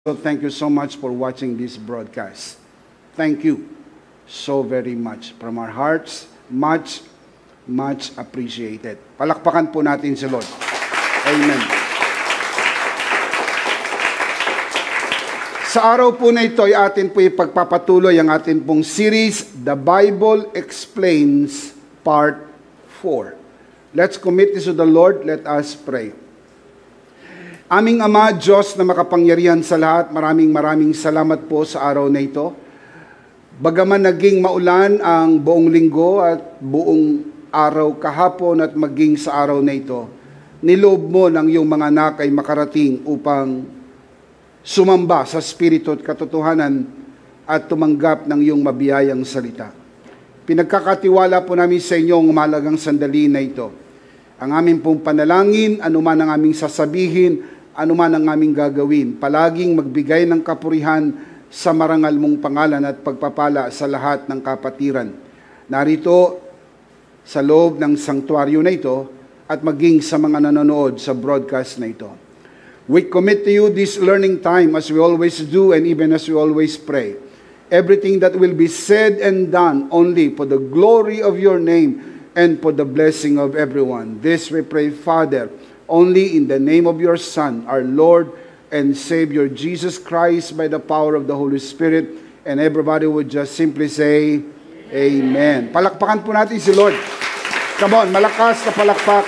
So thank you so much for watching this broadcast. Thank you so very much. From our hearts, much appreciated. Palakpakan po natin si Lord. Amen. Sa araw po na ito ay atin po ipagpapatuloy ang atin pong series, The Bible Explains Part 4. Let's commit this to the Lord. Let us pray. Aming Ama, Diyos na makapangyarihan sa lahat, maraming salamat po sa araw na ito. Bagaman naging maulan ang buong linggo at buong araw kahapon at maging sa araw na ito, niloob mo ng iyong mga anak ay makarating upang sumamba sa spirito at katotohanan at tumanggap ng iyong mabiyayang salita. Pinagkakatiwala po namin sa inyong mahalagang sandali na ito. Ang aming pong panalangin, anuman ang aming sasabihin, anuman ang aming gagawin, palaging magbigay ng kapurihan sa marangal mong pangalan at pagpapala sa lahat ng kapatiran. Narito sa loob ng sanktuaryo na ito at maging sa mga nanonood sa broadcast na ito. We commit to you this learning time as we always do and even as we always pray. Everything that will be said and done only for the glory of your name and for the blessing of everyone. This we pray, Father, only in the name of your Son, our Lord and Savior, Jesus Christ, by the power of the Holy Spirit. And everybody would just simply say, Amen. Palakpakan po natin si Lord. Come on, malakas na palakpak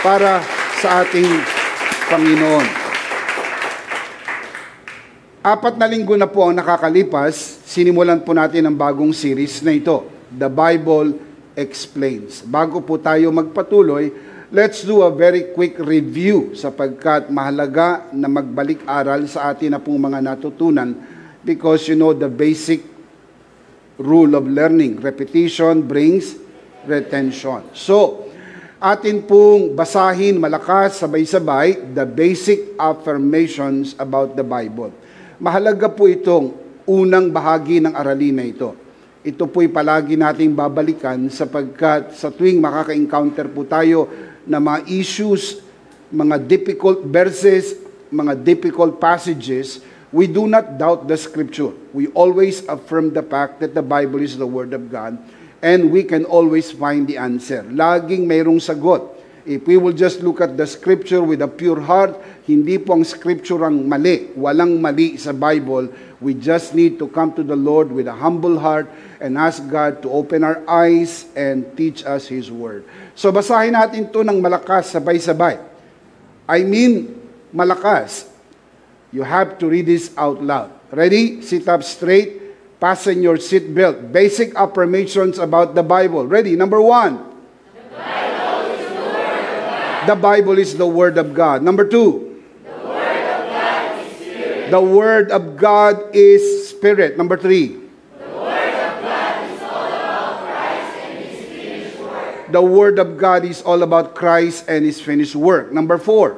para sa ating Panginoon. 4 na linggo na po ang nakakalipas, sinimulan po natin ang bagong series na ito, The Bible Explains. Bago po tayo magpatuloy, let's do a very quick review sapagkat mahalaga na magbalik-aral sa atin na pong mga natutunan because you know the basic rule of learning. Repetition brings retention. So, atin pong basahin malakas, sabay-sabay, the basic affirmations about the Bible. Mahalaga po itong unang bahagi ng aralin na ito. Ito po'y palagi nating babalikan sapagkat sa tuwing makaka-encounter po tayo na mga issues, mga difficult verses, mga difficult passages, we do not doubt the Scripture. We always affirm the fact that the Bible is the Word of God and we can always find the answer. Laging mayroong sagot. If we will just look at the Scripture with a pure heart, hindi po ang Scripture ang mali. Walang mali sa Bible. We just need to come to the Lord with a humble heart and ask God to open our eyes and teach us His Word. So basahin natin ito ng malakas, sabay-sabay. I mean, malakas. You have to read this out loud. Ready? Sit up straight. Fasten your seatbelt. Basic affirmations about the Bible. Ready? Number 1. The Bible is the Word of God. Number 2. The Word of God is Spirit. The Word of God is Spirit. Number 3. The Word of God is all about Christ and His finished work. The Word of God is all about Christ and His finished work. Number 4.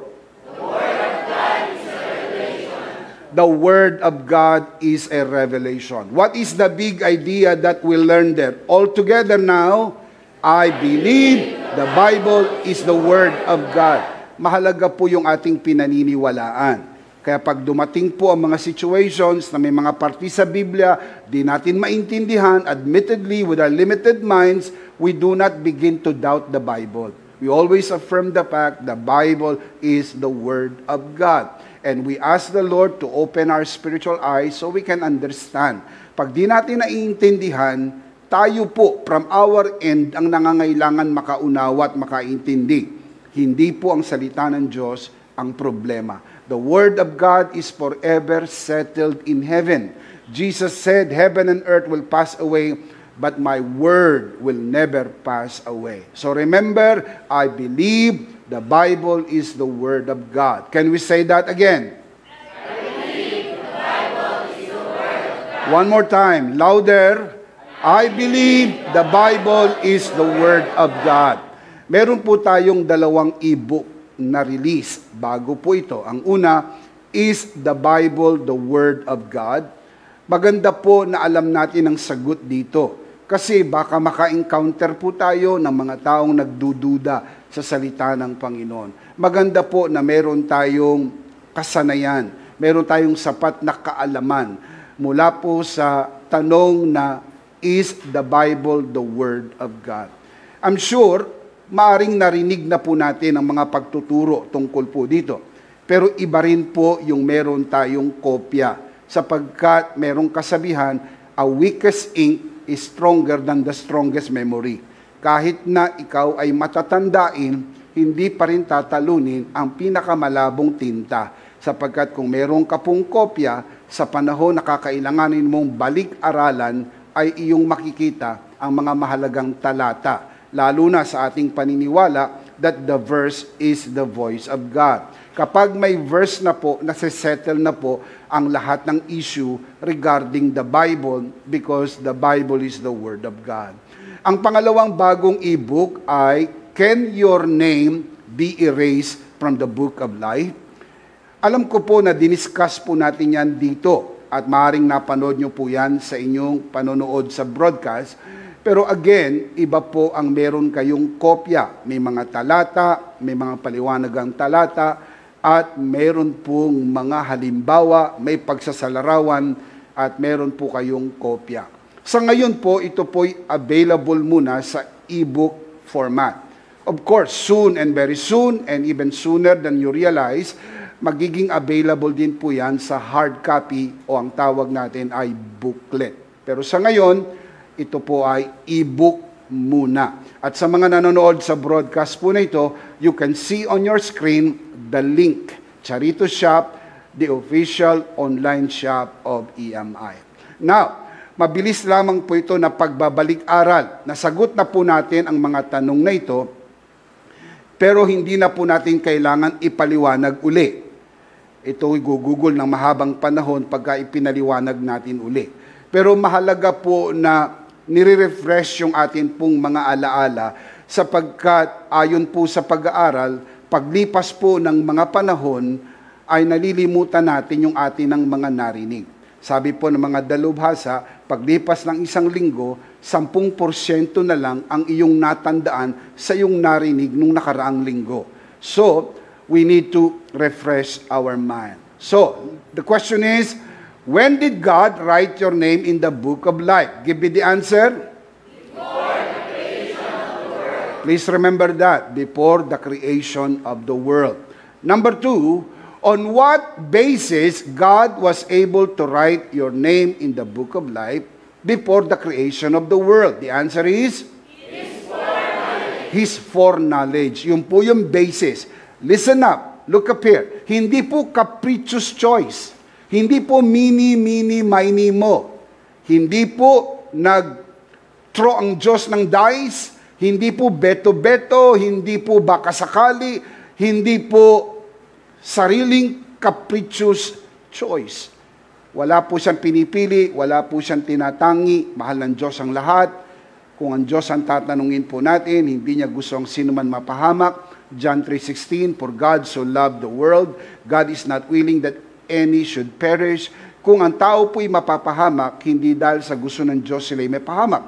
The Word of God is a revelation. The Word of God is a revelation. What is the big idea that we learn there? All together now, I believe the Bible is the Word of God. Mahalaga po yung ating pinaniniwalaan. Kaya pag dumating po ang mga situations na may mga parte sa Biblia, di natin maintindihan, admittedly, with our limited minds, we do not begin to doubt the Bible. We always affirm the fact the Bible is the Word of God. And we ask the Lord to open our spiritual eyes so we can understand. Pag di natin naiintindihan, tayo po, from our end, ang nangangailangan makaunawa at makaintindi. Hindi po ang salita ng Diyos ang problema. The Word of God is forever settled in heaven. Jesus said, heaven and earth will pass away, but my Word will never pass away. So remember, I believe the Bible is the Word of God. Can we say that again? I believe the Bible is the Word of God. One more time, louder. I believe the Bible is the Word of God. Meron po tayong dalawang e-book na release bago po ito. Ang una is the Bible, the Word of God. Maganda po na alam natin ang sagot dito. Kasi baka maka-encounter po tayo ng mga taong nagdududa sa salita ng Panginoon. Maganda po na meron tayong kasanayan. meron tayong sapat na kaalaman mula po sa tanong na, is the Bible the Word of God? I'm sure, maaring narinig na po natin ang mga pagtuturo tungkol po dito. Pero iba rin po yung meron tayong kopya, sapagkat merong kasabihan, a weakest ink is stronger than the strongest memory. Kahit na ikaw ay matatandain, hindi pa rin tatalunin ang pinakamalabong tinta. Sapagkat kung meron ka pong kopya, sa panahon na kakailanganin mong balik-aralan, ay iyong makikita ang mga mahalagang talata. Lalo na sa ating paniniwala that the verse is the voice of God. Kapag may verse na po, nasisettle na po ang lahat ng issue regarding the Bible because the Bible is the Word of God. Ang pangalawang bagong e-book ay, Can Your Name Be Erased from the Book of Life? Alam ko po na diniscuss po natin yan dito at maaaring napanood nyo po yan sa inyong panonood sa broadcast. Pero again, iba po ang meron kayong kopya. May mga talata, may mga paliwanagang talata, at meron pong mga halimbawa, may pagsasalarawan, at meron po kayong kopya. Sa ngayon po, ito po'y available muna sa e-book format. Of course, soon and very soon, and even sooner than you realize, magiging available din po yan sa hard copy o ang tawag natin ay booklet. Pero sa ngayon, ito po ay e-book muna. At sa mga nanonood sa broadcast po na ito, you can see on your screen the link, Charito Shop, the official online shop of EMI. Now, mabilis lamang po ito na pagbabalik-aral. Nasagot na po natin ang mga tanong na ito, pero hindi na po natin kailangan ipaliwanag uli. Ito i-google ng mahabang panahon pagka ipinaliwanag natin uli. Pero mahalaga po na nire-refresh yung atin pong mga alaala sapagkat ayon po sa pag-aaral, paglipas po ng mga panahon ay nalilimutan natin yung atin ng mga narinig. Sabi po ng mga dalubhasa, paglipas ng isang linggo, 10% na lang ang iyong natandaan sa iyong narinig nung nakaraang linggo. So, we need to refresh our mind. So, the question is, when did God write your name in the book of life? Give me the answer. Before the creation of the world. Please remember that, before the creation of the world. Number 2, on what basis God was able to write your name in the book of life before the creation of the world? The answer is? His foreknowledge. His foreknowledge. Yun po yung basis. Listen up. Look up here. Hindi po capricious choice. Hindi po mini, mini, mo. Hindi po nag-throw ang Diyos ng dice. Hindi po beto-beto. Hindi po baka sakali. Hindi po sariling capricious choice. Wala po siyang pinipili. Wala po siyang tinatangi. Mahal ng Diyos ang lahat. Kung ang Diyos ang tatanungin po natin, hindi niya gusto ang sino man mapahamak. John 3:16, For God so loved the world, God is not willing that any should perish. Kung ang tao po ay mapapahamak, hindi dahil sa gusto ng Diyos sila ay mapahamak.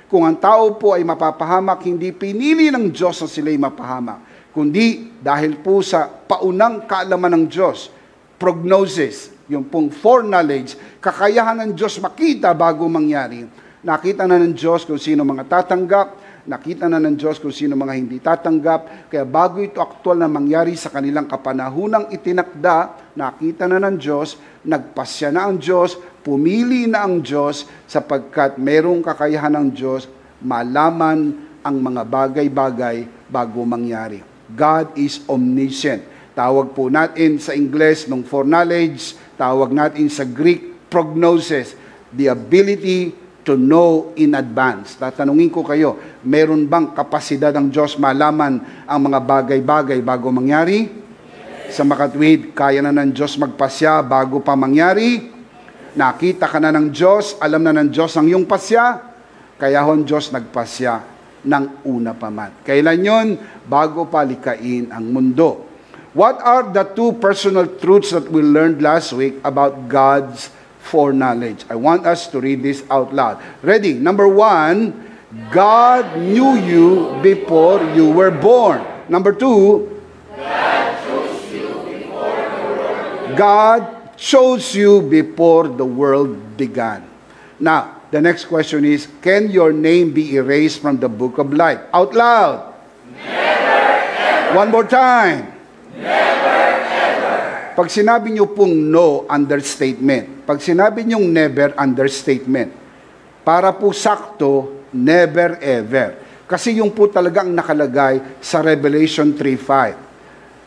Kung ang tao po ay mapapahamak, hindi pinili ng Diyos na sila ay mapahamak. Kundi dahil po sa paunang kaalaman ng Diyos, prognosis, yung pong foreknowledge, kakayahan ng Diyos makita bago mangyari. Nakita na ng Diyos kung sino mga tatanggap, nakita na ng Diyos kung sino mga hindi tatanggap. Kaya bago ito aktual na mangyari sa kanilang kapanahunang itinakda, nakita na ng Diyos, nagpasya na ang Diyos, pumili na ang Diyos, sapagkat merong kakayahan ng Diyos malaman ang mga bagay-bagay bago mangyari. God is omniscient. Tawag po natin sa Ingles ng foreknowledge, tawag natin sa Greek prognosis, the ability to know in advance. Tatanungin ko kayo, meron bang kapasidad ng Diyos malaman ang mga bagay-bagay bago mangyari? Yes. Sa makatwid, kaya na ng Diyos magpasya bago pa mangyari? Nakita ka na ng Diyos, alam na ng Diyos ang iyong pasya? Kaya hon Diyos nagpasya ng una pa man. Kailan yun? Bago pa likain ang mundo. What are the 2 personal truths that we learned last week about God's foreknowledge? I want us to read this out loud. Ready? Number 1, God knew you before you were born. Number 2, God chose you before the world. God chose you before the world began. Now, the next question is, can your name be erased from the book of life? Out loud. Never, ever. One more time. Never, ever. Pag sinabi niyo pong no, understatement. Pag sinabi niyong never, understatement. Para po sakto, never, ever. Kasi yung po talagang nakalagay sa Revelation 3:5.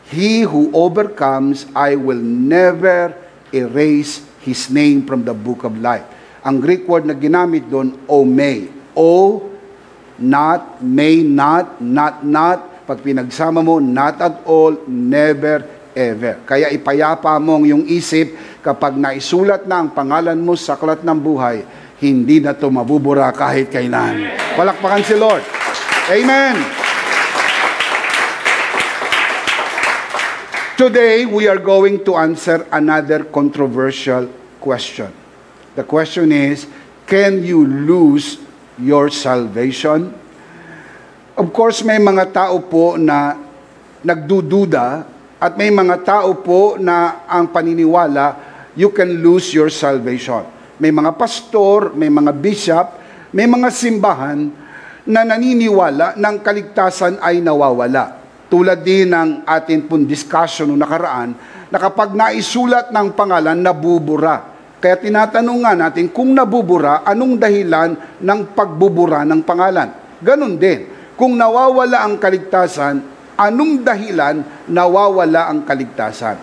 He who overcomes, I will never erase his name from the book of life. Ang Greek word na ginamit doon, omei. O, not, may not, not. Pag pinagsama mo, not at all, never, ever. Kaya ipayapa mong yung isip kapag naisulat na ang pangalan mo sa aklat ng buhay, hindi na to mabubura kahit kailan. Palakpakan si Lord. Amen. Today, we are going to answer another controversial question. The question is, can you lose your salvation? Of course, may mga tao po na nagdududa at may mga tao po na ang paniniwala, you can lose your salvation. May mga pastor, may mga bishop, may mga simbahan na naniniwala ng kaligtasan ay nawawala. Tulad din ng atin pong discussion noong nakaraan, na kapag naisulat ng pangalan, nabubura. Kaya tinatanong nga natin, kung nabubura, anong dahilan ng pagbubura ng pangalan? Ganon din. Kung nawawala ang kaligtasan, anong dahilan nawawala ang kaligtasan?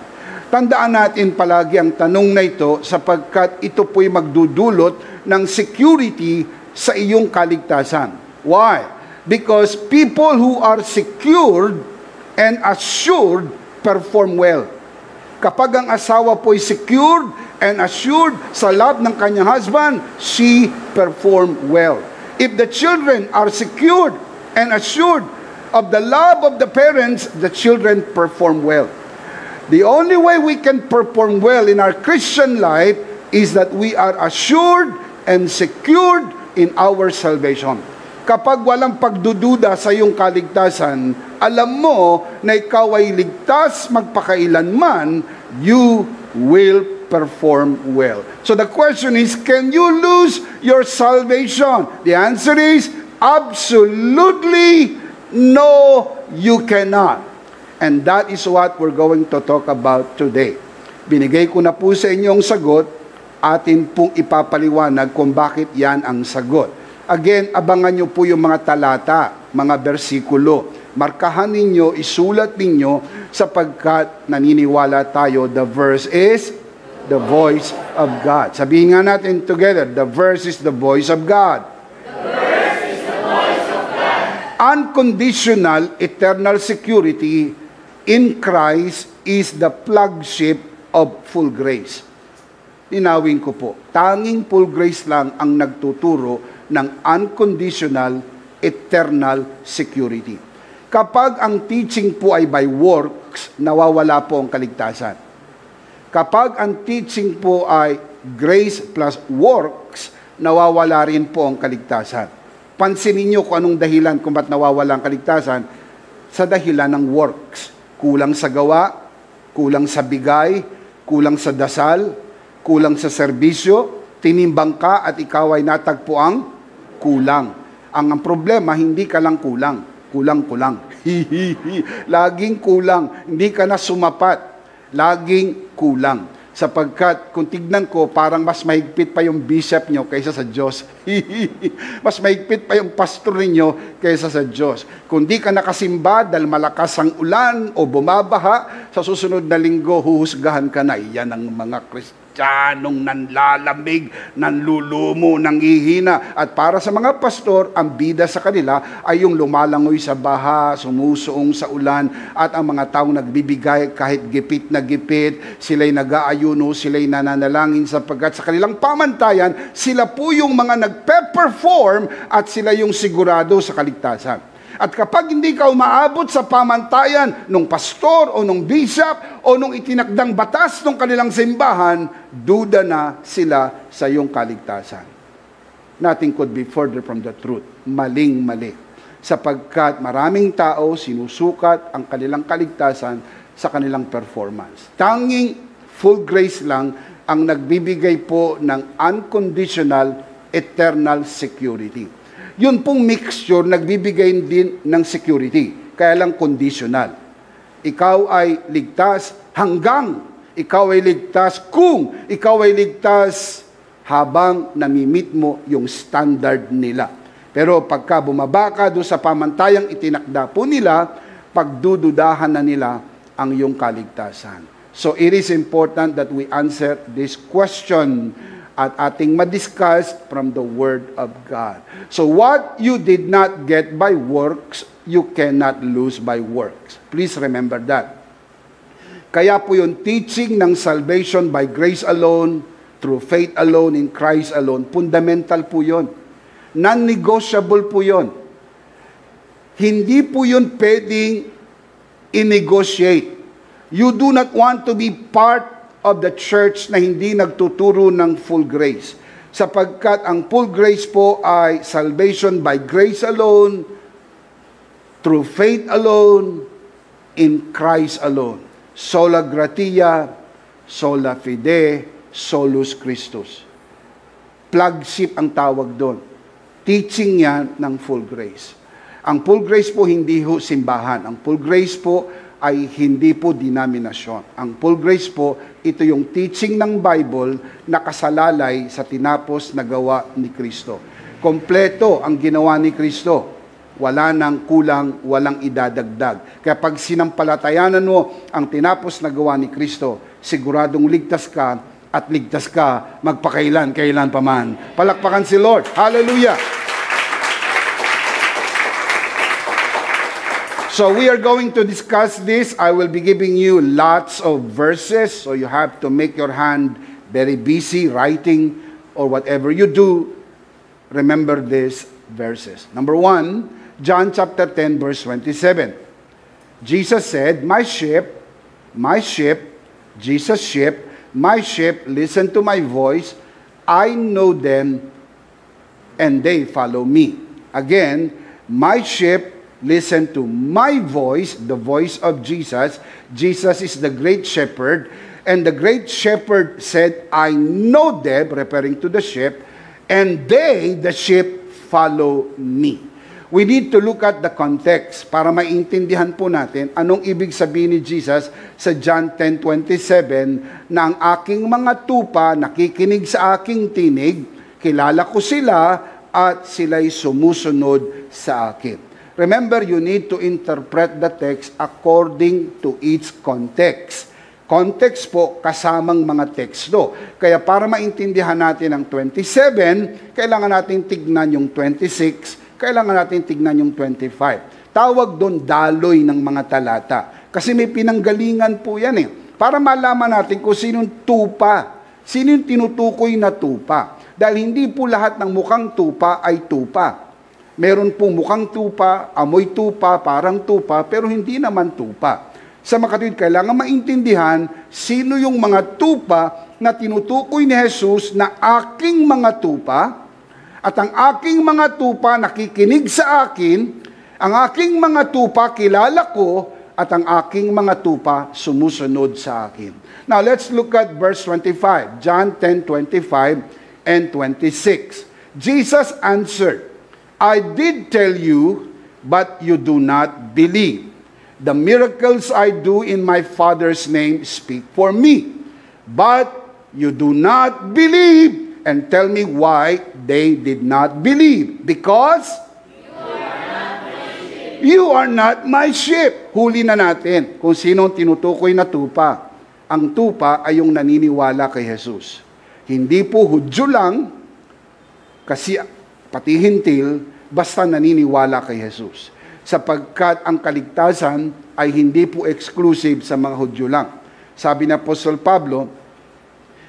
Tandaan natin palagi ang tanong na ito sapagkat ito po'y magdudulot ng security sa iyong kaligtasan. Why? Because people who are secured and assured perform well. Kapag ang asawa po'y secured and assured sa love ng kanyang husband, she perform well. If the children are secured and assured of the love of the parents, the children perform well. The only way we can perform well in our Christian life is that we are assured and secured in our salvation. Kapag walang pagdududa sa iyong kaligtasan, alam mo na ikaw ay ligtas magpakailanman, you will perform well. So the question is, can you lose your salvation? The answer is, absolutely no, you cannot. And that is what we're going to talk about today. Binigay ko na po sa inyong sagot, atin pong ipapaliwanag kung bakit yan ang sagot. Again, abangan nyo po yung mga talata, mga bersikulo. Markahan ninyo, isulat ninyo, sapagkat naniniwala tayo, the verse is the voice of God. Sabihin nga natin together, the verse is the voice of God. The verse is the voice of God. Unconditional eternal security in Christ is the flagship of full grace. Linawin ko po, tanging full grace lang ang nagtuturo ng unconditional eternal security. Kapag ang teaching po ay by works, nawawala po ang kaligtasan. Kapag ang teaching po ay grace plus works, nawawala rin po ang kaligtasan. Pansinin niyo kung anong dahilan kung ba't nawawala ang kaligtasan. Sa dahilan ng works. Kulang sa gawa, kulang sa bigay, kulang sa dasal, kulang sa serbisyo, tinimbang ka at ikaw ay natagpo ang kulang. Ang problema, hindi ka lang kulang. Kulang-kulang. Laging kulang. Hindi ka na sumapat. Laging kulang. Sapagkat kung tignan ko, parang mas mahigpit pa yung bishop nyo kaysa sa Diyos. Mas mahigpit pa yung pastor ninyo kaysa sa Diyos. Kung di ka nakasimba dahil malakas ang ulan o bumabaha, sa susunod na linggo, huhusgahan ka na. Iyan ang mga Kristiyanong nanlalamig, nanlulumo, nanghihina. At para sa mga pastor, ang bida sa kanila ay yung lumalangoy sa baha, sumusuong sa ulan, at ang mga taong nagbibigay kahit gipit na gipit, sila'y nag-aayuno, sila'y nananalangin sapagkat sa kanilang pamantayan, sila po yung mga nagpe-perform at sila yung sigurado sa kaligtasan. At kapag hindi ka umaabot sa pamantayan ng pastor o ng bishop o ng itinakdang batas ng kanilang simbahan, duda na sila sa iyong kaligtasan. Nothing could be further from the truth. Maling-mali. Sapagkat maraming tao sinusukat ang kanilang kaligtasan sa kanilang performance. Tanging Full grace lang ang nagbibigay po ng unconditional, eternal security. Yun pong mixture, nagbibigay din ng security, kaya lang conditional. Ikaw ay ligtas hanggang, ikaw ay ligtas kung, ikaw ay ligtas habang namimit mo yung standard nila. Pero pagka bumaba ka doon sa pamantayang itinakda po nila, pagdududahan na nila ang iyong kaligtasan. So it is important that we answer this question at ating madiscuss from the Word of God. So what you did not get by works, you cannot lose by works. Please remember that. Kaya po yung teaching ng salvation by grace alone, through faith alone, in Christ alone, fundamental po yun. Non-negotiable po yun. Hindi po yun pwedeng i-negotiate. You do not want to be part of the church na hindi nagtuturo ng full grace. Sapagkat ang full grace po ay salvation by grace alone, through faith alone, in Christ alone. Sola gratia, sola fide, solus Christus. Flagship ang tawag doon. Teaching yan ng full grace. Ang full grace po hindi ho simbahan. Ang full grace po ay hindi po denominasyon. Ang full grace po, ito yung teaching ng Bible na kasalalay sa tinapos na gawa ni Kristo. Kompleto ang ginawa ni Kristo. Wala nang kulang, walang idadagdag. Kaya pag sinampalatayanan mo ang tinapos na gawa ni Kristo, siguradong ligtas ka at ligtas ka magpakailan pa man. Palakpakan si Lord. Hallelujah! So we are going to discuss this. I will be giving you lots of verses, so you have to make your hand very busy writing or whatever you do. Remember these verses. Number 1, John chapter 10, verse 27. Jesus said, my sheep, Jesus' sheep, my sheep listen to my voice. I know them and they follow me. Again, my sheep listen to my voice, the voice of Jesus. Jesus is the great shepherd. And the great shepherd said, I know them, referring to the sheep, and they, the sheep, follow me. We need to look at the context para maintindihan po natin anong ibig sabihin ni Jesus sa John 10:27 na ang aking mga tupa nakikinig sa aking tinig, kilala ko sila at sila'y sumusunod sa akin. Remember, you need to interpret the text according to its context. Context po, kasamang mga teksto. Kaya para maintindihan natin ang 27, kailangan natin tignan yung 26, kailangan natin tignan yung 25. Tawag doon daloy ng mga talata. Kasi may pinanggalingan po yan eh. Para malaman natin kung sinong tupa, sino yung tinutukoy na tupa. Dahil hindi po lahat ng mukhang tupa ay tupa. Meron pong mukhang tupa, amoy tupa, parang tupa, pero hindi naman tupa. Sa makatuwid, kailangan maintindihan sino yung mga tupa na tinutukoy ni Jesus na aking mga tupa, at ang aking mga tupa nakikinig sa akin, ang aking mga tupa kilala ko, at ang aking mga tupa sumusunod sa akin. Now, let's look at verse 25, John 10:25 and 26. Jesus answered, I did tell you, but you do not believe. The miracles I do in my Father's name speak for me. But you do not believe. And tell me why they did not believe. Because you are not my sheep. Huli na natin kung sino tinutukoy na tupa. Ang tupa ay yung naniniwala kay Jesus. Hindi po Hudyo lang, kasi pati hintil, basta naniniwala kay Jesus. Sapagkat ang kaligtasan ay hindi po exclusive sa mga Hudyo lang. Sabi ni Apostol Pablo,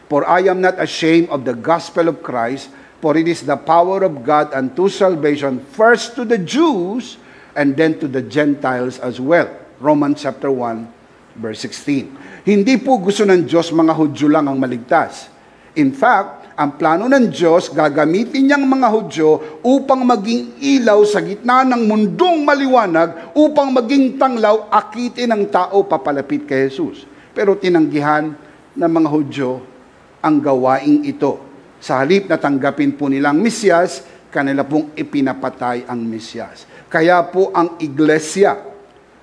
for I am not ashamed of the gospel of Christ, for it is the power of God unto salvation, first to the Jews, and then to the Gentiles as well. Romans chapter 1, verse 16. Hindi po gusto ng Diyos mga Hudyo lang ang maligtas. In fact, ang plano ng Diyos, gagamitin niyang mga Hudyo upang maging ilaw sa gitna ng mundong maliwanag, upang maging tanglaw, akitin ng tao papalapit kay Jesus. Pero tinanggihan ng mga Hudyo ang gawaing ito. Sa halip na tanggapin po nilang Mesyas, kanila pong ipinapatay ang Mesyas. Kaya po ang Iglesia,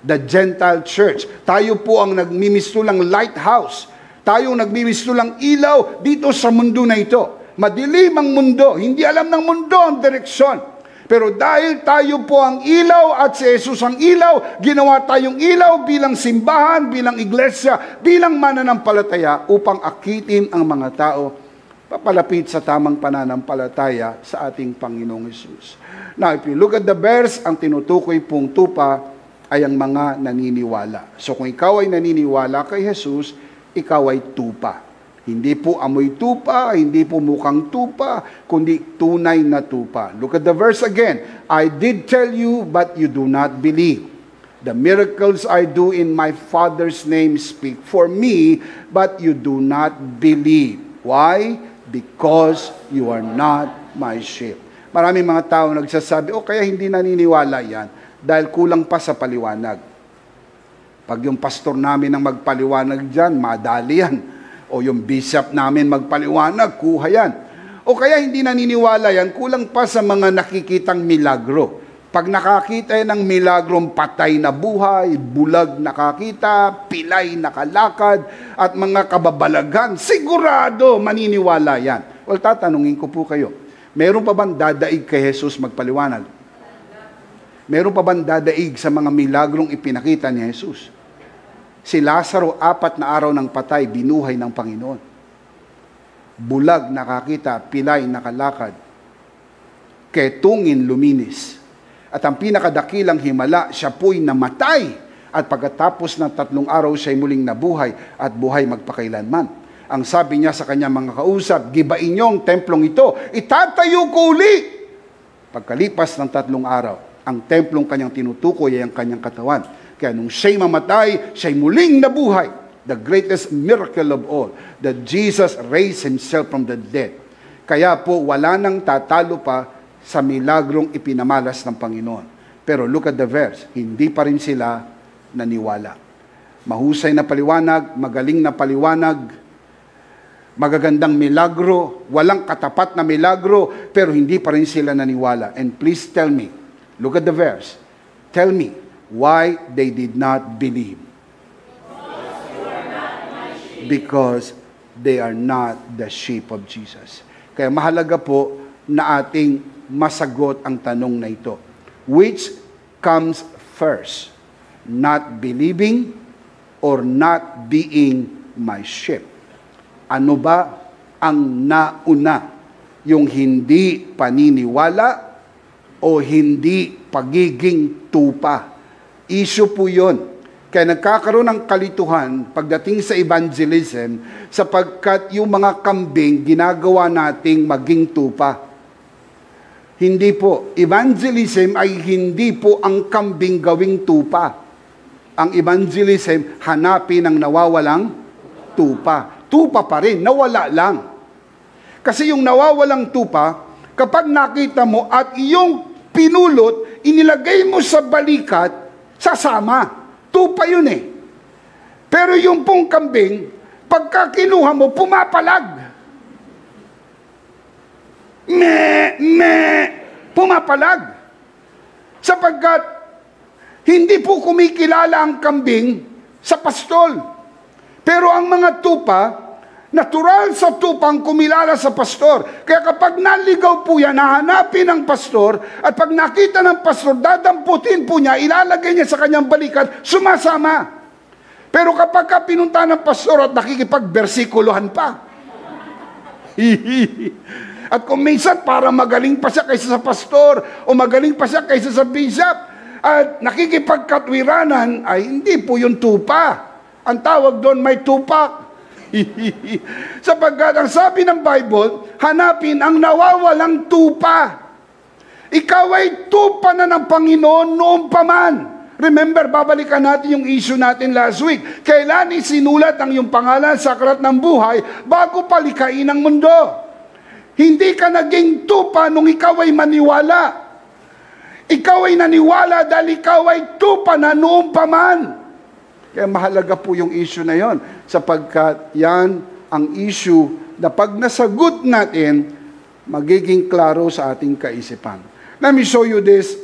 the Gentile Church, tayo po ang nagmimistulang lighthouse. Tayo nagmimistulang ilaw dito sa mundo na ito. Madilim ang mundo, hindi alam ng mundo ang direksyon. Pero dahil tayo po ang ilaw at si Jesus ang ilaw, ginawa tayong ilaw bilang simbahan, bilang iglesia, bilang mananampalataya upang akitin ang mga tao papalapit sa tamang pananampalataya sa ating Panginoong Jesus. Now, if you look at the verse, ang tinutukoy pong tupa ay ang mga naniniwala. So kung ikaw ay naniniwala kay Jesus, ikaw ay tupa. Hindi po amoy tupa, hindi po mukhang tupa, kundi tunay na tupa. Look at the verse again. I did tell you, but you do not believe. The miracles I do in my Father's name speak for me, but you do not believe. Why? Because you are not my sheep. Maraming mga tao nagsasabi, kaya hindi naniniwala yan dahil kulang pa sa paliwanag. Pag yung pastor namin ang magpaliwanag dyan, madali yan. O yung bishop namin magpaliwanag, kuha yan. O kaya hindi naniniwala yan, kulang pa sa mga nakikitang milagro. Pag nakakita yan ng milagrong patay na buhay, bulag nakakita, pilay nakalakad, at mga kababalaghan, sigurado maniniwala yan. Well, tatanungin ko po kayo, meron pa bang dadaig kay Jesus magpaliwanag? Meron pa bang dadaig sa mga milagrong ipinakita ni Jesus? Si Lazaro, 4 na araw ng patay, binuhay ng Panginoon. Bulag nakakita, pilay nakalakad, ketungin luminis. At ang pinakadakilang himala, siya po'y namatay. At pagkatapos ng 3 araw, siya'y muling nabuhay at buhay magpakailanman. Ang sabi niya sa kanyang mga kausap, gibain niyo ang templong ito, itatayo ko uli. Pagkalipas ng 3 araw, ang templong kanyang tinutukoy ay ang kanyang katawan. Kaya nung siya'y mamatay, siya'y muling nabuhay. The greatest miracle of all, that Jesus raised Himself from the dead. Kaya po, wala nang tatalo pa sa milagrong ipinamalas ng Panginoon. Pero look at the verse, hindi pa rin sila naniwala. Mahusay na paliwanag, magaling na paliwanag, magagandang milagro, walang katapat na milagro, pero hindi pa rin sila naniwala. And please tell me, look at the verse, tell me, why they did not believe? Because they are not the sheep of Jesus. Kaya mahalaga po na ating masagot ang tanong na ito. Which comes first? Not believing or not being my sheep? Ano ba ang nauna? Yung hindi paniniwala o hindi pagiging tupa? Issue po yun. Kaya nagkakaroon ng kalituhan pagdating sa evangelism sapagkat yung mga kambing ginagawa nating maging tupa. Hindi po. Evangelism ay hindi po ang kambing gawing tupa. Ang evangelism, hanapin ang nawawalang tupa. Tupa pa rin, nawala lang. Kasi yung nawawalang tupa, kapag nakita mo at iyong pinulot, inilagay mo sa balikat, sasama. Tupa yun eh. Pero yung pong kambing, pagka kinuha mo, pumapalag. Pumapalag. Sapagkat, hindi po kumikilala ang kambing sa pastol. Pero ang mga tupa, natural sa tupang kumilala sa pastor. Kaya kapag naligaw po yan, hahanapin ng pastor, at pag nakita ng pastor, dadamputin po niya, ilalagay niya sa kanyang balikat, sumasama. Pero kapag pinunta ng pastor at nakikipagbersikuluhan pa, at kung minsan para magaling pa siya kaysa sa pastor, o magaling pa siya kaysa sa bishop, at nakikipagkatwiranan, ay hindi po yung tupa. Ang tawag doon, may tupak. Sapagkat ang sabi ng Bible, hanapin ang nawawalang tupa. Ikaw ay tupa na ng Panginoon noong paman. Remember, babalikan natin yung issue natin last week. Kailan isinulat ang iyong pangalan sa aklat ng buhay bago palikain ang mundo? Hindi ka naging tupa nung ikaw ay maniwala. Ikaw ay naniwala dahil ikaw ay tupa na noong paman. Kaya mahalaga po yung issue na yon. sapagkat yan ang issue na pag nasagot natin, magiging klaro sa ating kaisipan. Let me show you this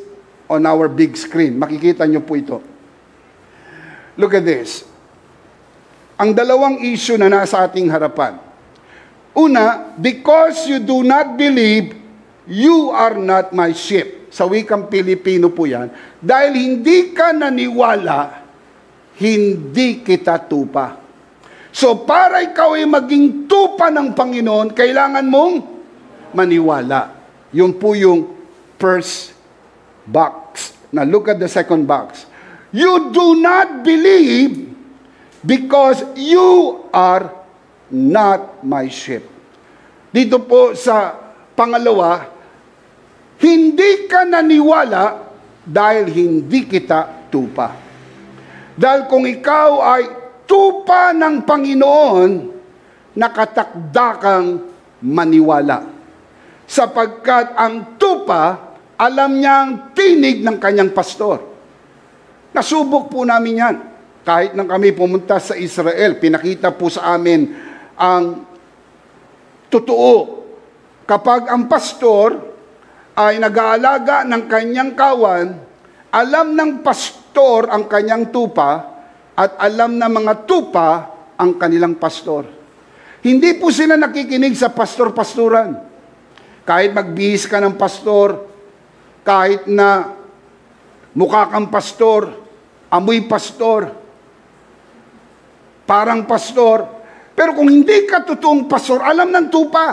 on our big screen. Makikita nyo po ito. Look at this. Ang dalawang issue na nasa ating harapan. Una, because you do not believe, you are not my sheep. Sa wikang Pilipino po yan. Dahil hindi ka naniwala, hindi kita tupa. So para ikaw ay maging tupa ng Panginoon, kailangan mong maniwala. Yun po yung first box. Now look at the second box. You do not believe because you are not my sheep. Dito po sa pangalawa, hindi ka naniwala dahil hindi kita tupa. Dahil kung ikaw ay tupa ng Panginoon, nakatakda kang maniwala. Sapagkat ang tupa, alam niya ang tinig ng kanyang pastor. Nasubok po namin yan. Kahit nang kami pumunta sa Israel, pinakita po sa amin ang totoo. Kapag ang pastor ay nag-aalaga ng kanyang kawan, alam ng pastor ang kanyang tupa at alam ng mga tupa ang kanilang pastor. Hindi po sila nakikinig sa pastor-pastoran. Kahit magbihis ka ng pastor, kahit na mukha kang pastor, amoy pastor, parang pastor, pero kung hindi ka totoong pastor, alam ng tupa.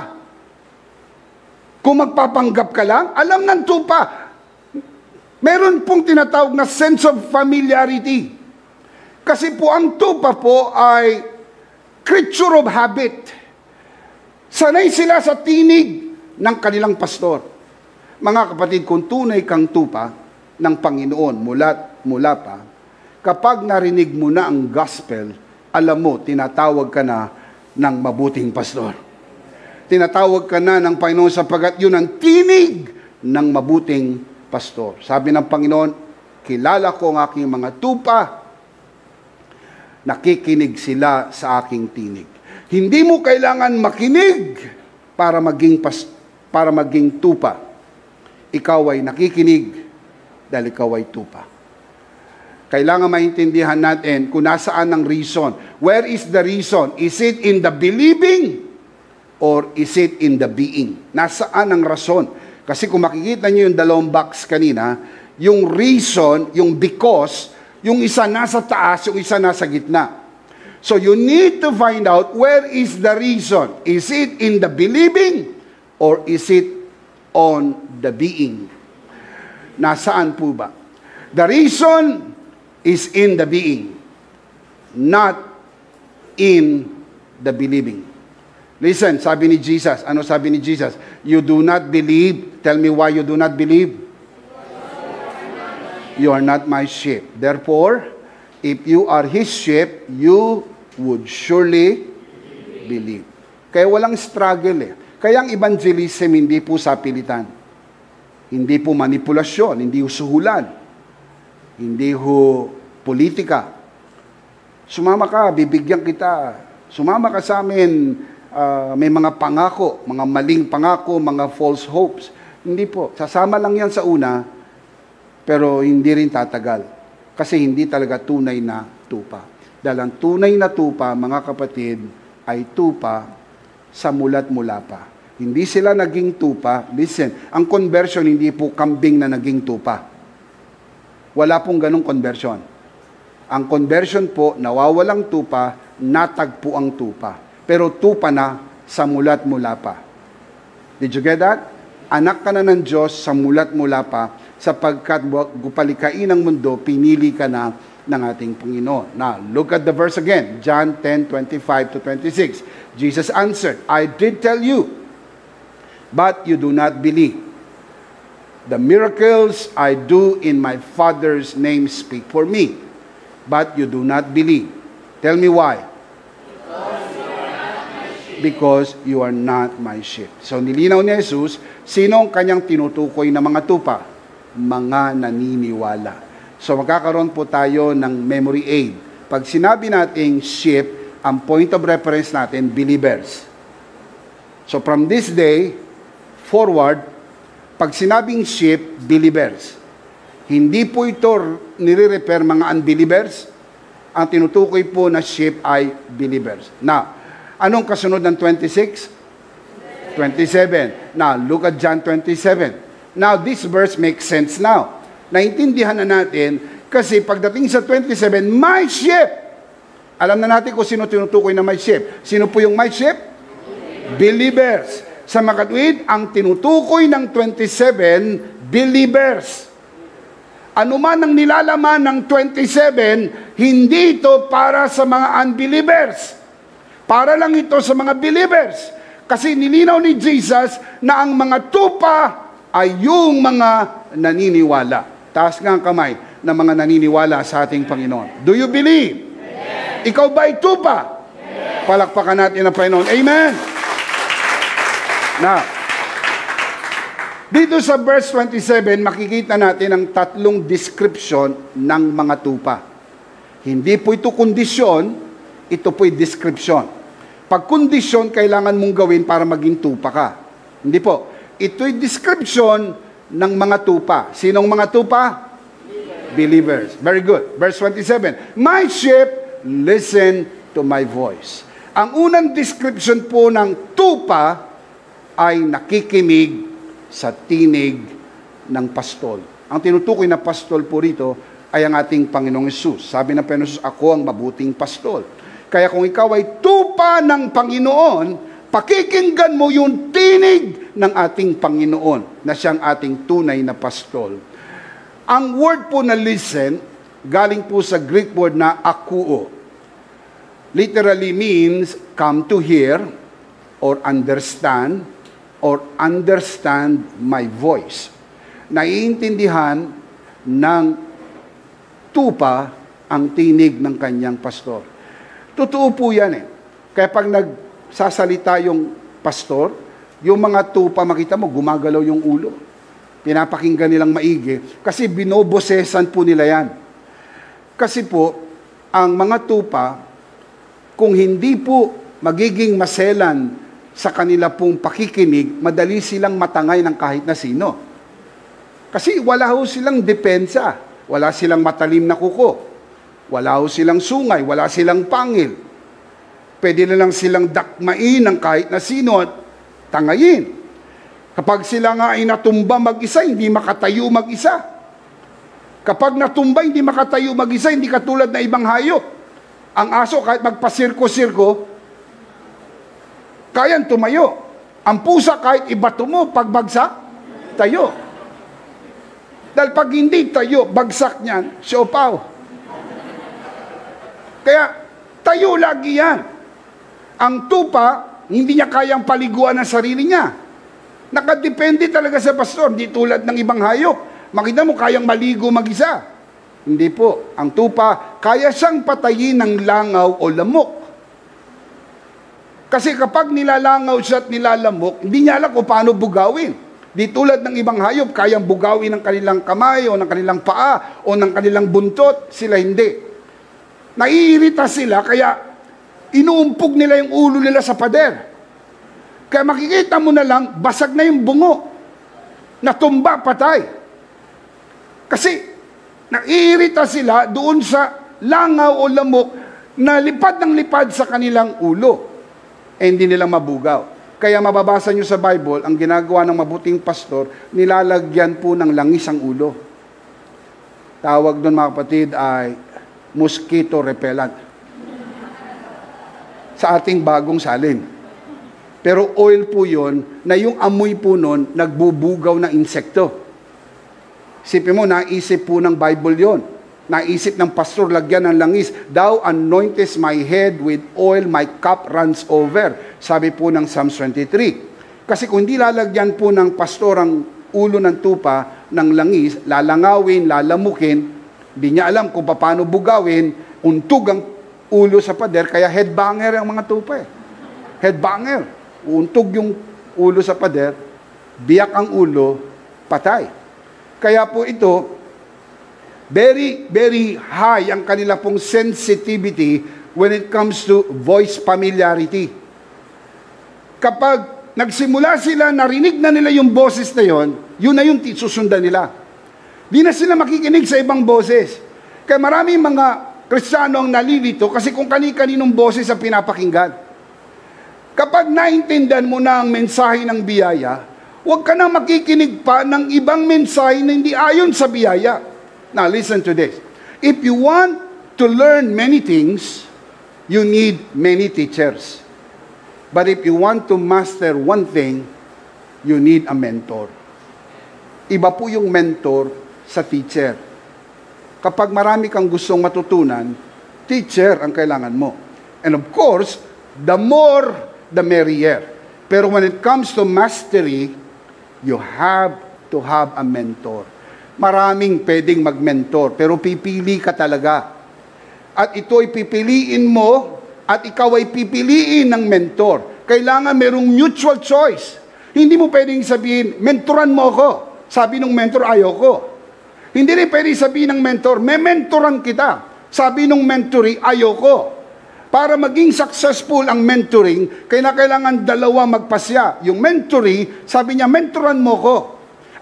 Kung magpapanggap ka lang, alam ng tupa. Meron pong tinatawag na sense of familiarity. Kasi po ang tupa po ay creature of habit. Sanay sila sa tinig ng kanilang pastor. Mga kapatid, kung tunay kang tupa ng Panginoon mula pa, kapag narinig mo na ang gospel, alam mo, tinatawag ka na ng mabuting pastor. Tinatawag ka na ng Panginoon sapagkat yun ang tinig ng mabuting pastor. Sabi ng Panginoon, kilala ko ang aking mga tupa, nakikinig sila sa aking tinig. Hindi mo kailangan makinig para maging tupa. Ikaw ay nakikinig dahil ikaw ay tupa. Kailangan maintindihan natin kung nasaan ang reason. Where is the reason? Is it in the believing or is it in the being? Nasaan ang rason? Kasi kung makikita niyo yung dalawang box kanina, yung reason, yung because, yung isa nasa taas, yung isa nasa gitna. So you need to find out where is the reason. Is it in the believing or is it on the being? Nasaan po ba? The reason is in the being, not in the believing. Listen, sabi ni Jesus, ano sabi ni Jesus? You do not believe. Tell me why you do not believe. You are not my sheep. Therefore, if you are His sheep, you would surely believe. Kaya walang struggle eh. Kaya ang evangelism hindi po sapilitan. Hindi po manipulasyon, hindi usuhulan. Hindi ho politika. Sumama ka, bibigyan kita. Sumama ka sa amin, may mga pangako, mga maling pangako, mga false hopes. Hindi po. Sasama lang yan sa una, pero hindi rin tatagal. Kasi hindi talaga tunay na tupa. Dahil ang tunay na tupa, mga kapatid, ay tupa sa mulat mula pa. Hindi sila naging tupa. Listen, ang conversion hindi po kambing na naging tupa. Wala pong ganong conversion. Ang conversion po, nawawalang tupa, natagpo ang tupa. Pero tupa na sa mulat mula pa. Did you get that? Anak ka na ng Diyos sa mulat mula pa, sapagkat gupalikain ng mundo, pinili ka na ng ating Panginoon. Now, look at the verse again. John 10:25-26. Jesus answered, I did tell you, but you do not believe. The miracles I do in my Father's name speak for me, but you do not believe. Tell me why. Because you are not my sheep. So nilinaw ni Jesus, sino ang kanyang tinutukoy na mga tupa? Mga naniniwala. So magkakaroon po tayo ng memory aid. Pag sinabi nating sheep, ang point of reference natin, believers. So from this day forward, pag sinabing sheep, believers. Hindi po ito nire-refer mga unbelievers. Ang tinutukoy po na sheep ay believers. Now, anong kasunod ng 26? 27. Now, look at John 27. Now, this verse makes sense now. Naintindihan na natin kasi pagdating sa 27, my sheep. Alam na natin kung sino tinutukoy na my sheep. Sino po yung my sheep? Believers. Sa makatwid, ang tinutukoy ng 27, believers. Ano man ang nilalaman ng 27, hindi ito para sa mga unbelievers. Para lang ito sa mga believers. Kasi nilinaw ni Jesus na ang mga tupa ay yung mga naniniwala. Taas nga ang kamay ng mga naniniwala sa ating Panginoon. Do you believe? Amen. Ikaw ba ay tupa? Amen. Palakpakan natin ang Panginoon. Amen! Now, dito sa verse 27, makikita natin ang tatlong description ng mga tupa. Hindi po ito kondisyon, ito po'y description. Pag kondisyon, kailangan mong gawin para maging tupa ka. Hindi po. Ito'y description ng mga tupa. Sinong mga tupa? Believers. Very good. Verse 27. My sheep listen to my voice. Ang unang description po ng tupa ay nakikinig sa tinig ng pastol. Ang tinutukoy na pastol po rito ay ang ating Panginoong Hesus. Sabi ng Panginoong Hesus, ako ang mabuting pastol. Kaya kung ikaw ay tupa ng Panginoon, pakikinggan mo yung tinig ng ating Panginoon na siyang ating tunay na pastol. Ang word po na listen, galing po sa Greek word na akuo. Literally means come to hear or understand my voice. Naiintindihan ng tupa ang tinig ng kanyang pastor. Totoo po yan eh. Kaya pag nagsasalita yung pastor, yung mga tupa, makita mo, gumagalaw yung ulo. Pinapakinggan nilang maigi. Kasi binobosesan po nila yan. Kasi po, ang mga tupa, kung hindi po magiging maselan sa kanila pong pakikinig, madali silang matangay ng kahit na sino. Kasi wala ho silang depensa. Wala silang matalim na kuko. Wala ho silang sungay. Wala silang pangil. Pwede na lang silang dakmain ng kahit na sino at tangayin. Kapag sila nga ay natumba mag-isa, hindi makatayo mag-isa. Kapag natumba, hindi makatayo mag-isa, hindi katulad na ibang hayop. Ang aso, kahit magpasirko-sirko, kayang tumayo. Ang pusa, kahit ibato mo, pagbagsak, tayo. Dahil pag hindi tayo, bagsak niyan, siopaw. Kaya, tayo lagi yan. Ang tupa, hindi niya kayang paliguan ang sarili niya. Nakadepende talaga sa pastor, di tulad ng ibang hayop. Makita mo, kayang maligo mag-isa. Hindi po. Ang tupa, kaya siyang patayin ng langaw o lamok. Kasi kapag nilalangaw siya at nilalamok, hindi niya alam kung paano bugawin. Di tulad ng ibang hayop, kayang bugawin ng kanilang kamay o ng kanilang paa o ng kanilang buntot. Sila hindi. Naiirita sila, kaya inuumpog nila yung ulo nila sa pader. Kaya makikita mo na lang, basag na yung bungo. Natumba, patay. Kasi, naiirita sila doon sa langaw o lamok na lipad ng lipad sa kanilang ulo. Eh, hindi nila mabugaw. Kaya mababasa nyo sa Bible, ang ginagawa ng mabuting pastor, nilalagyan po ng langis ang ulo. Tawag doon mga kapatid ay mosquito repellent. Sa ating bagong salin. Pero oil po yun, na yung amoy po nun, nagbubugaw ng insekto. Isipin mo, naisip po ng Bible yon. Naisip ng pastor, lagyan ng langis. Thou anointest my head with oil, my cup runs over. Sabi po ng Psalms 23. Kasi kung hindi lalagyan po ng pastor ang ulo ng tupa ng langis, lalangawin, lalamukin, hindi niya alam kung paano bugawin, untog ang ulo sa pader, kaya headbanger ang mga tupa eh. Headbanger. Untog yung ulo sa pader, biyak ang ulo, patay. Kaya po ito, very, very high ang kanila pong sensitivity when it comes to voice familiarity. Kapag nagsimula sila, narinig na nila yung boses na yon, yun na yung susundan nila. Di na sila makikinig sa ibang boses. Kaya maraming mga Kristiyano ang nalilito kasi kung kani-kaninong boses ang pinapakinggan. Kapag naintindihan mo na ang mensahe ng biyaya, huwag ka na makikinig pa ng ibang mensahe na hindi ayon sa biyaya. Now, listen to this. If you want to learn many things, you need many teachers. But if you want to master one thing, you need a mentor. Iba po yung mentor sa teacher. Kapag marami kang gustong matutunan, teacher ang kailangan mo. And of course, the more, the merrier. Pero when it comes to mastery, you have to have a mentor. Maraming pwedeng mag-mentor, pero pipili ka talaga. At ito ay pipiliin mo, at ikaw ay pipiliin ng mentor. Kailangan merong mutual choice. Hindi mo pwedeng sabihin, mentoran mo ako. Sabi ng mentor, ayoko. Hindi rin pwedeng sabihin ng mentor, mentoran kita. Sabi ng mentoree, ayoko. Para maging successful ang mentoring, kailangan dalawa magpasya. Yung mentoree, sabi niya, mentoran mo ko.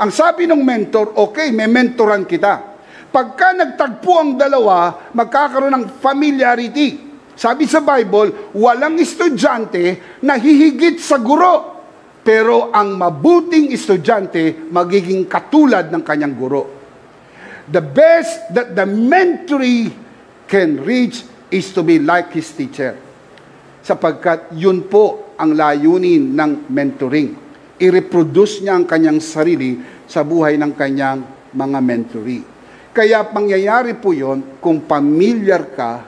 Ang sabi ng mentor, okay, may mentoran kita. Pagka nagtagpo ang dalawa, magkakaroon ng familiarity. Sabi sa Bible, walang estudyante na hihigit sa guro. Pero ang mabuting estudyante, magiging katulad ng kanyang guro. The best that the mentoree can reach is to be like his teacher. Sapagkat yun po ang layunin ng mentoring. I-reproduce niya ang kanyang sarili sa buhay ng kanyang mga mentoree. Kaya pangyayari po yun kung familiar ka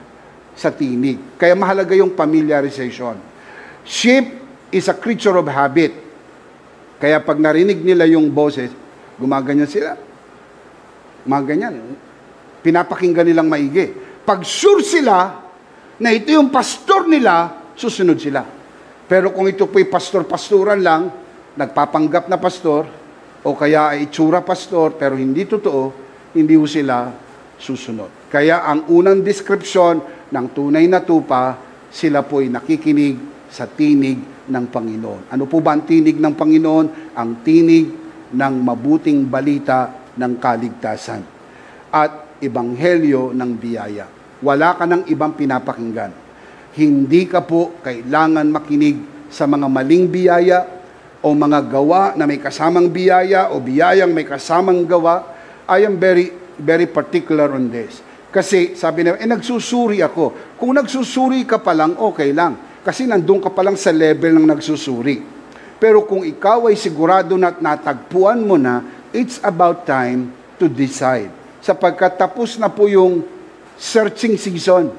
sa tinig. Kaya mahalaga yung familiarization. Sheep is a creature of habit. Kaya pag narinig nila yung boses, gumaganyan sila. Gumaganyan. Pinapakinggan nilang maigi. Pag sure sila na ito yung pastor nila, susunod sila. Pero kung ito po'y pastor-pastoran lang, nagpapanggap na pastor, o kaya ay itsura pastor, pero hindi totoo, hindi ho sila susunod. Kaya ang unang description ng tunay na tupa, sila po'y nakikinig sa tinig ng Panginoon. Ano po ba ang tinig ng Panginoon? Ang tinig ng mabuting balita ng kaligtasan at ebanghelyo ng biyaya. Wala ka ng ibang pinapakinggan. Hindi ka po kailangan makinig sa mga maling biyaya o mga gawa na may kasamang biyaya o biyayang may kasamang gawa. I am very particular on this. Kasi sabi na, nagsusuri ako. Kung nagsusuri ka pa lang, okay lang. Kasi nandun ka pa lang sa level ng nagsusuri. Pero kung ikaw ay sigurado na natagpuan mo na, it's about time to decide. Sapagkat tapos na po yung searching season.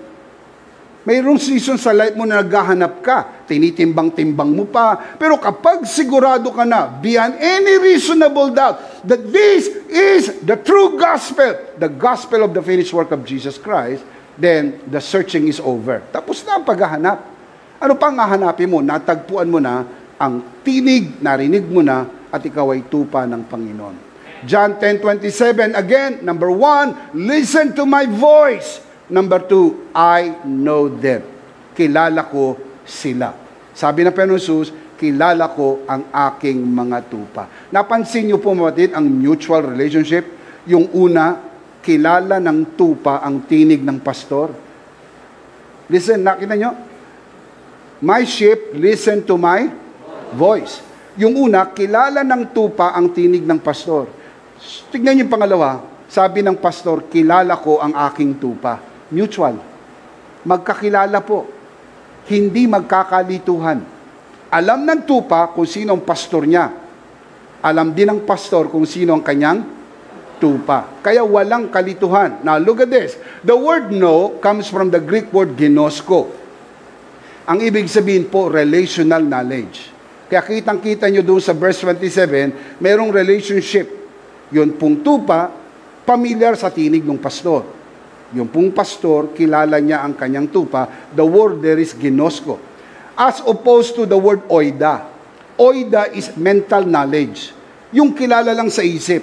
Mayroong season sa life mo na naghahanap ka. Tinitimbang-timbang mo pa. Pero kapag sigurado ka na, beyond any reasonable doubt, that this is the true gospel, the gospel of the finished work of Jesus Christ, then the searching is over. Tapos na ang paghahanap. Ano pang hahanapin mo? Natagpuan mo na ang tinig, narinig mo na, at ikaw ay tupa ng Panginoon. John 10:27, again, number 1, listen to my voice. Number 2, I know them. Kilala ko sila. Sabi na Panginoon Jesus, kilala ko ang aking mga tupa. Napansin niyo po mga ang mutual relationship? Yung una, kilala ng tupa ang tinig ng pastor. Listen, nakita niyo? My sheep listen to my voice. Yung una, kilala ng tupa ang tinig ng pastor. Tignan niyo yung pangalawa, sabi ng pastor, kilala ko ang aking tupa. Mutual. Magkakilala po. Hindi magkakalituhan. Alam ng tupa kung sino ang pastor niya. Alam din ng pastor kung sino ang kanyang tupa. Kaya walang kalituhan. Now, look at this. The word know comes from the Greek word ginosko. Ang ibig sabihin po, relational knowledge. Kaya kitang-kita nyo doon sa verse 27, mayroong relationship. Yun pong tupa, familiar sa tinig ng pastor. Yung pong pastor, kilala niya ang kanyang tupa. The word there is ginosko. As opposed to the word oida. Oida is mental knowledge. Yung kilala lang sa isip.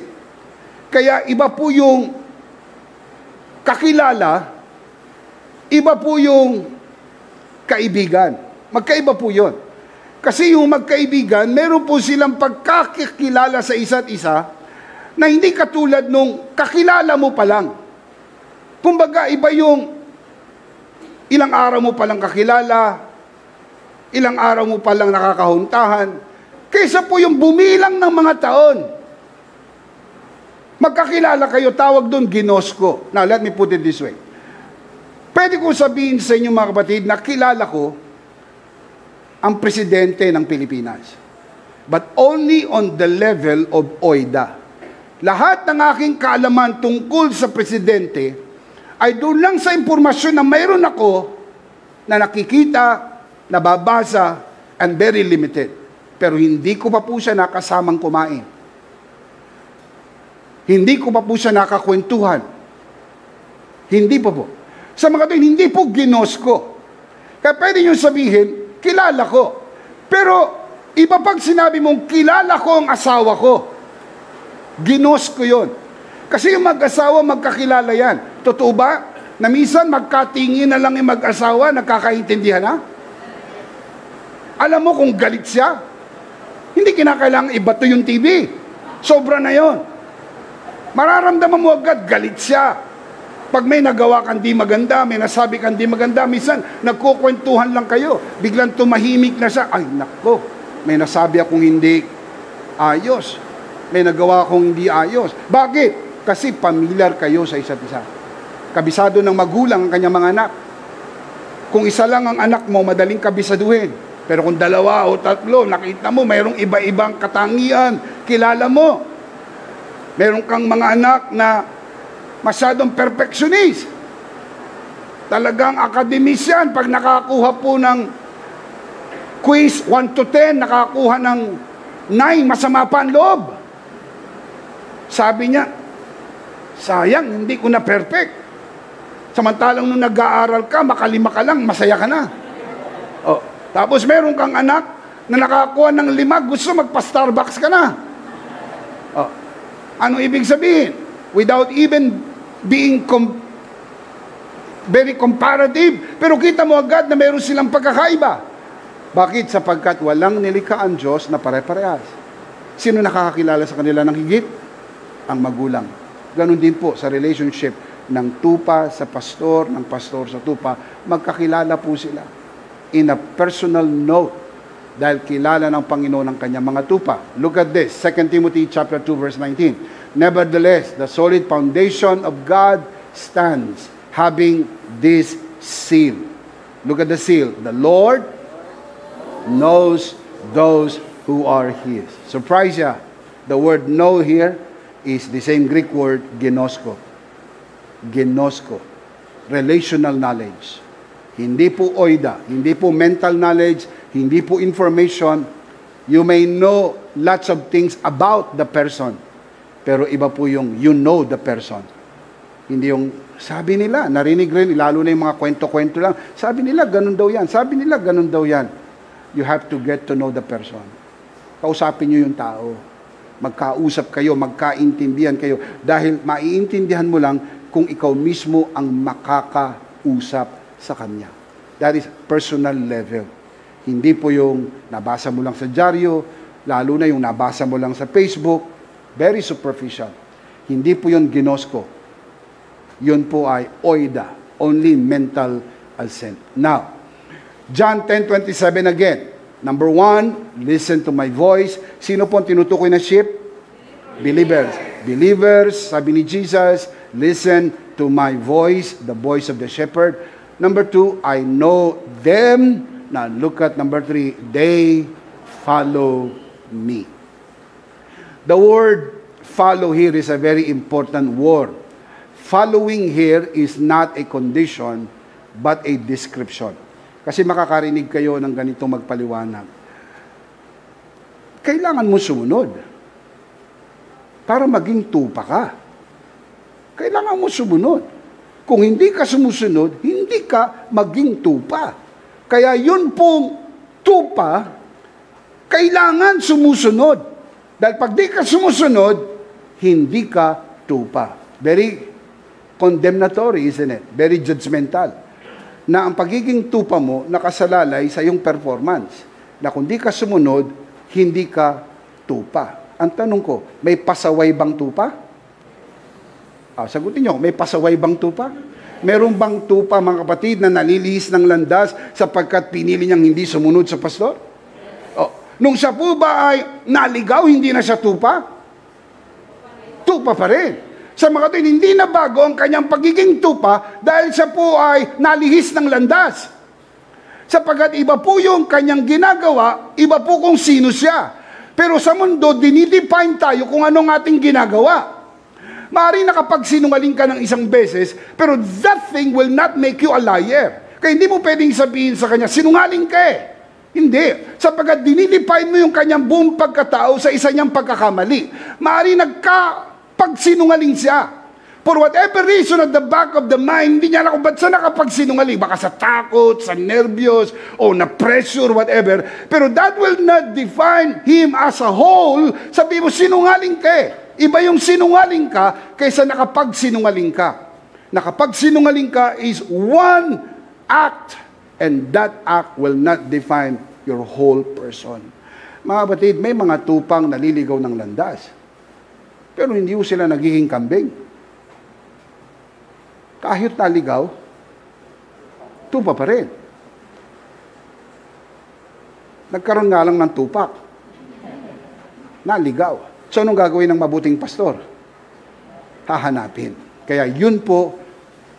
Kaya iba po yung kakilala, iba po yung kaibigan. Magkaiba po yun. Kasi yung magkaibigan, meron po silang pagkakilala sa isa't isa na hindi katulad nung kakilala mo pa lang. Kumbaga, iba yung ilang araw mo palang kakilala, ilang araw mo palang nakakahuntahan, kaysa po yung bumilang ng mga taon. Magkakilala kayo, tawag doon ginosko. Now, let me put it this way. Pwede ko sabihin sa inyo mga kapatid na kilala ko ang presidente ng Pilipinas. But only on the level of OIDA. Lahat ng aking kaalaman tungkol sa presidente ay doon lang sa impormasyon na mayroon ako na nakikita, nababasa, and very limited. Pero hindi ko pa po siya nakasamang kumain. Hindi ko pa po siya nakakwentuhan. Hindi pa po. Sa mga kapatid, hindi po ginosko. Kaya pwede nyo sabihin, kilala ko. Pero, iba pag sinabi mong, kilala ko ang asawa ko. Ginos ko yun. Kasi yung mag-asawa, magkakilala yan. Totoo ba? Na minsan, magkatingin na lang yung mag-asawa, nagkakaintindihan na? Alam mo kung galit siya? Hindi kinakailangan ibato yung TV. Sobra na yon. Mararamdaman mo agad, galit siya. Pag may nagawa kang di maganda, may nasabi kang di maganda, minsan nagkukwentuhan lang kayo, biglang tumahimik na siya, ay nako, may nasabi akong hindi ayos, may nagawa akong hindi ayos. Bakit? Kasi familiar kayo sa isa't isa. Kabisado ng magulang ang kanyang mga anak. Kung isa lang ang anak mo, madaling kabisaduhin. Pero kung dalawa o tatlo, nakita mo, mayroong iba-ibang katangian, kilala mo. Meron kang mga anak na masyadong perfectionist. Talagang akademisyan. Pag nakakuha po ng quiz 1 to 10, nakakuha ng 9, masama pa ang loob. Sabi niya, sayang, hindi ko na perfect. Samantalang nung nag-aaral ka, makalima ka lang, masaya ka na. Oh, tapos meron kang anak na nakakuha ng 5, gusto magpa-Starbucks ka na. Oh, ano ibig sabihin? Without even being very comparative, pero kita mo agad na meron silang pagkakaiba. Bakit? Sapagkat walang nilikha ang Diyos na pare-parehas. Sino nakakakilala sa kanila ng higit? Ang magulang. Ganon din po sa relationship ng tupa sa pastor, ng pastor sa tupa, magkakilala po sila. In a personal note, dahil kilala ng Panginoon ang kanyang mga tupa. Look at this, 2 Timothy chapter 2, verse 19. Nevertheless, the solid foundation of God stands, having this seal. Look at the seal. The Lord knows those who are His. Surprise ya. The word know here is the same Greek word, ginosko. Ginosko. Relational knowledge. Hindi po oida, hindi po mental knowledge, hindi po information. You may know lots of things about the person, pero iba po yung you know the person. Hindi yung sabi nila, narinig rin, lalo na yung mga kwento-kwento lang, sabi nila, ganun daw yan, sabi nila, ganun daw yan. You have to get to know the person. Kausapin nyo yung tao. Magkausap kayo, magkaintindihan kayo, dahil maiintindihan mo lang kung ikaw mismo ang makakausap sa kanya. That is personal level. Hindi po yung nabasa mo lang sa dyaryo, lalo na yung nabasa mo lang sa Facebook, very superficial. Hindi po yun ginosko. Yun po ay oida, only mental assent. Now, John 10:27 again. Number 1, listen to my voice. Sino po ang tinutukoy na sheep? Believers. Believers, sabi ni Jesus, listen to my voice, the voice of the shepherd. Number 2, I know them. Now, look at number 3, they follow me. The word follow here is a very important word. Following here is not a condition, but a description. Kasi makakarinig kayo ng ganitong magpaliwanag. Kailangan mo sumunod. Para maging tupa ka. Kailangan mo sumunod. Kung hindi ka sumusunod, hindi ka maging tupa. Kaya yun pong tupa, kailangan sumusunod. Dahil pag di ka sumusunod, hindi ka tupa. Very condemnatory, isn't it? Very judgmental. na ang pagiging tupa mo nakasalalay sa iyong performance. Na kung di ka sumunod, hindi ka tupa. Ang tanong ko, may pasaway bang tupa? Sagutin nyo, may pasaway bang tupa? Meron bang tupa, mga kapatid, na nalilihis ng landas sapagkat pinili niyang hindi sumunod sa pastor? Nung siya po ba ay naligaw, hindi na siya tupa? Tupa pa rin. Sa mga kapatid, hindi na bago ang kanyang pagiging tupa dahil siya po ay nalihis ng landas. Sapagkat iba po yung kanyang ginagawa, iba po kung sino siya. Pero sa mundo, dinidefine tayo kung anong ating ginagawa. Maaaring nakapagsinungaling ka ng isang beses, pero that thing will not make you a liar. Kaya hindi mo pwedeng sabihin sa kanya, sinungaling ka eh. Hindi. Sapagkat dinidefine mo yung kanyang buong pagkatao sa isa niyang pagkakamali. Maaaring nagkapagsinungaling siya. For whatever reason at the back of the mind, hindi niya alam kung ba't siya nakapagsinungaling. Baka sa takot, sa nervyos, o na pressure, whatever. Pero that will not define him as a whole. Sabi mo, sinungaling ka eh. Iba yung sinungaling ka kaysa nakapagsinungaling ka. Nakapagsinungaling ka is one act, and that act will not define your whole person. Mga batid, may mga tupang naliligaw ng landas. Pero hindi ko sila nagiging kambing. Kahit naligaw, tupa pa rin. Nagkaroon nga lang ng tupak. Naligaw. So, anong gagawin ng mabuting pastor? Hahanapin. Kaya yun po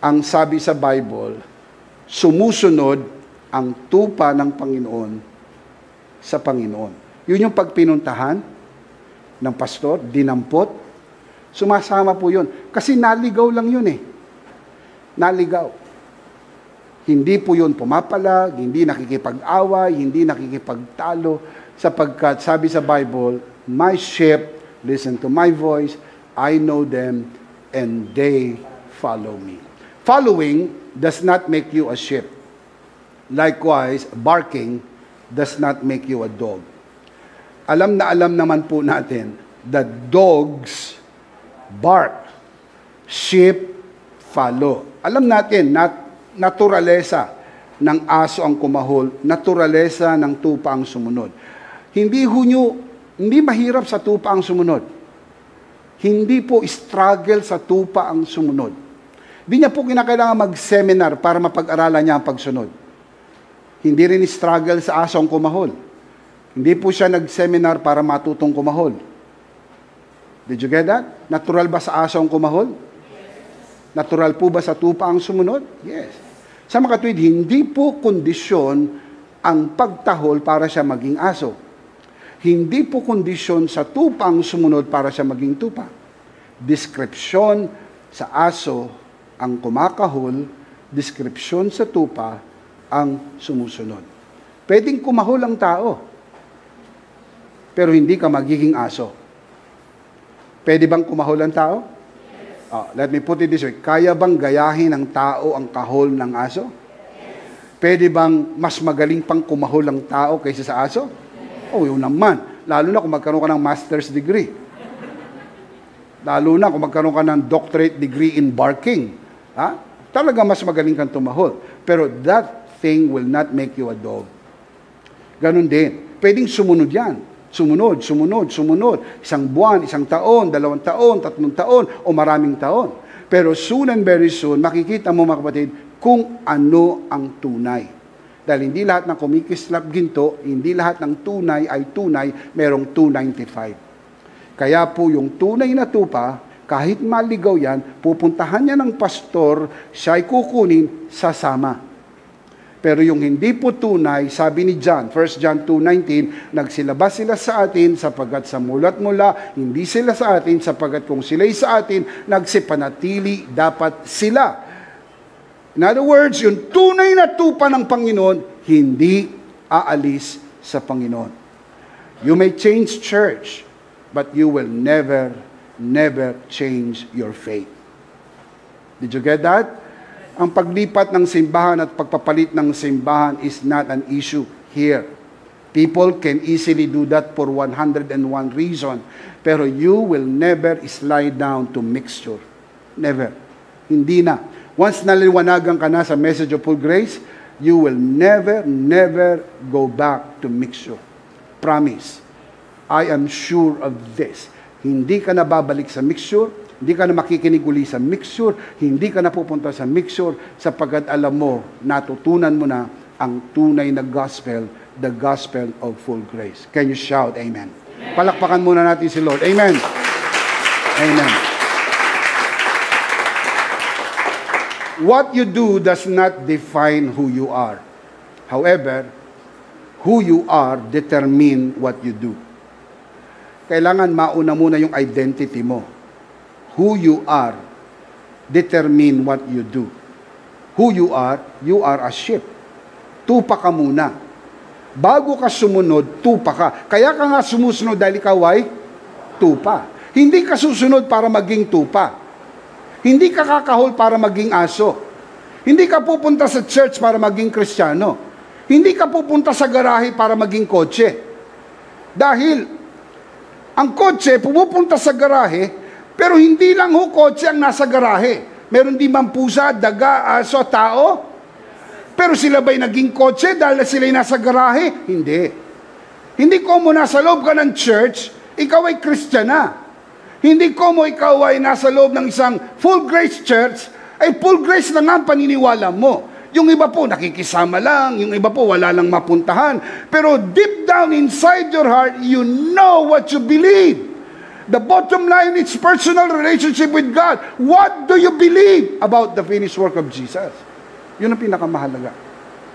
ang sabi sa Bible, sumusunod ang tupa ng Panginoon sa Panginoon. Yun yung pagpinuntahan ng pastor, dinampot, sumasama po yun. Kasi naligaw lang yun eh. Naligaw. Hindi po yun pumapalag, hindi nakikipag-away, hindi nakikipagtalo, sapagkat sabi sa Bible, my sheep listen to my voice, I know them, and they follow me. Following does not make you a sheep. Likewise, barking does not make you a dog. Alam naman po natin that dogs bark, sheep follow. Alam natin, naturalesa ng aso ang kumahol, naturalesa ng tupa ang sumunod. Hindi mahirap sa tupa ang sumunod. Hindi po struggle sa tupa ang sumunod. Hindi niya po kinakailangan mag-seminar para mapag-aralan niya ang pagsunod. Hindi rin struggle sa aso ang kumahol. Hindi po siya nag-seminar para matutong kumahol. Did you get that? Natural ba sa aso ang kumahol? Natural po ba sa tupa ang sumunod? Yes. Sa mga kapatid, hindi po kondisyon ang pagtahol para siya maging aso. Hindi po kondisyon sa tupa ang sumunod para siya maging tupa. Deskripsyon sa aso ang kumakahol, deskripsyon sa tupa ang sumusunod. Pwedeng kumahol ang tao, pero hindi ka magiging aso. Pwede bang kumahol ang tao? Let me put it this way. Kaya bang gayahin ng tao ang kahol ng aso? Pwede bang mas magaling pang kumahol ang tao kaysa sa aso? Yun naman. Lalo na kung magkaroon ka ng master's degree. Lalo na kung magkaroon ka ng doctorate degree in barking. Talaga mas magaling kang tumahol. Pero that thing will not make you a dog. Ganon din. Pwedeng sumunod yan. Sumunod. Isang buwan, isang taon, 2 taon, 3 taon, o maraming taon. Pero soon and very soon, makikita mo mga kapatid, kung ano ang tunay. Dahil hindi lahat ng kumikislap ginto, hindi lahat ng tunay ay tunay, merong 295. Kaya po yung tunay na tupa, kahit maligaw yan, pupuntahan niya ng pastor, siya ay kukunin, sasama. Pero yung hindi po tunay, sabi ni John, 1 John 2:19, nagsilabas sila sa atin sapagkat sa mulat mula, hindi sila sa atin sapagkat kung sila'y sa atin, nagsipanatili dapat sila. In other words, yung tunay na tupa ng Panginoon, hindi aalis sa Panginoon. You may change church, but you will never change your faith. Did you get that? Ang paglipat ng simbahan at pagpapalit ng simbahan is not an issue here. People can easily do that for 101 reason. Pero you will never slide down to mixture. Never. Hindi na. Once naliwanagan ka na sa message of full grace, you will never go back to mixture. Promise. I am sure of this. Hindi ka na babalik sa mixture, hindi ka na makikinig uli sa mixture, hindi ka na pupunta sa mixture, sapagkat alam mo, natutunan mo na ang tunay na gospel, the gospel of full grace. Can you shout amen? Amen. Palakpakan muna natin si Lord. Amen. Amen. What you do does not define who you are. However, who you are determine what you do. Kailangan mauna muna yung identity mo. Who you are determine what you do. Who you are a sheep. Tupa ka muna. Bago ka sumunod, tupa ka. Kaya ka nga sumusunod dahil ikaw ay tupa. Hindi ka susunod para maging tupa. Hindi ka kakahol para maging aso. Hindi ka pupunta sa church para maging Kristiyano. Hindi ka pupunta sa garahe para maging kotse. Dahil ang kotse pumupunta sa garahe, pero hindi lang ho kotse ang nasa garahe. Meron din mang pusa, daga, aso, tao. Pero sila ba'y naging kotse dahil sila'y nasa garahe? Hindi. Hindi ko mo nasa loob ka ng church, ikaw ay Kristyan na. Hindi ko mo ikaw ay nasa loob ng isang full grace church, ay full grace na nga ang paniniwala mo. Yung iba po nakikisama lang, yung iba po wala lang mapuntahan. Pero deep down inside your heart, you know what you believe. The bottom line is personal relationship with God. What do you believe about the finished work of Jesus? Yun ang pinakamahalaga.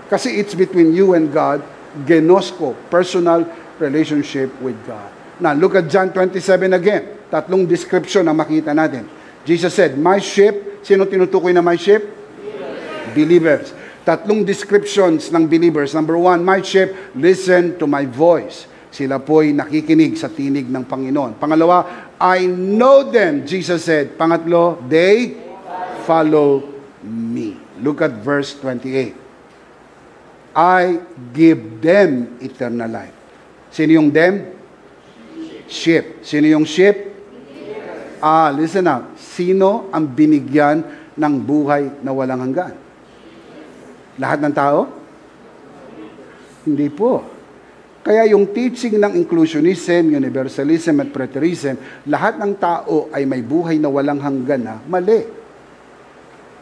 Kasi it's between you and God, genosko, personal relationship with God. Now, look at John 27 again. Tatlong description na makita natin. Jesus said, my sheep, sino tinutukoy na my sheep? Believers. Tatlong descriptions ng believers. Number one, my sheep, listen to my voice. Sila po'y nakikinig sa tinig ng Panginoon. Pangalawa, I know them, Jesus said. Pangatlo, they follow me. Look at verse 28. I give them eternal life. Sino yung them? Sheep. Sino yung sheep? Listen now. Sino ang binigyan ng buhay na walang hanggan? Lahat ng tao? Hindi po. Kaya yung teaching ng inclusionism, universalism at preterism, lahat ng tao ay may buhay na walang hanggan na mali.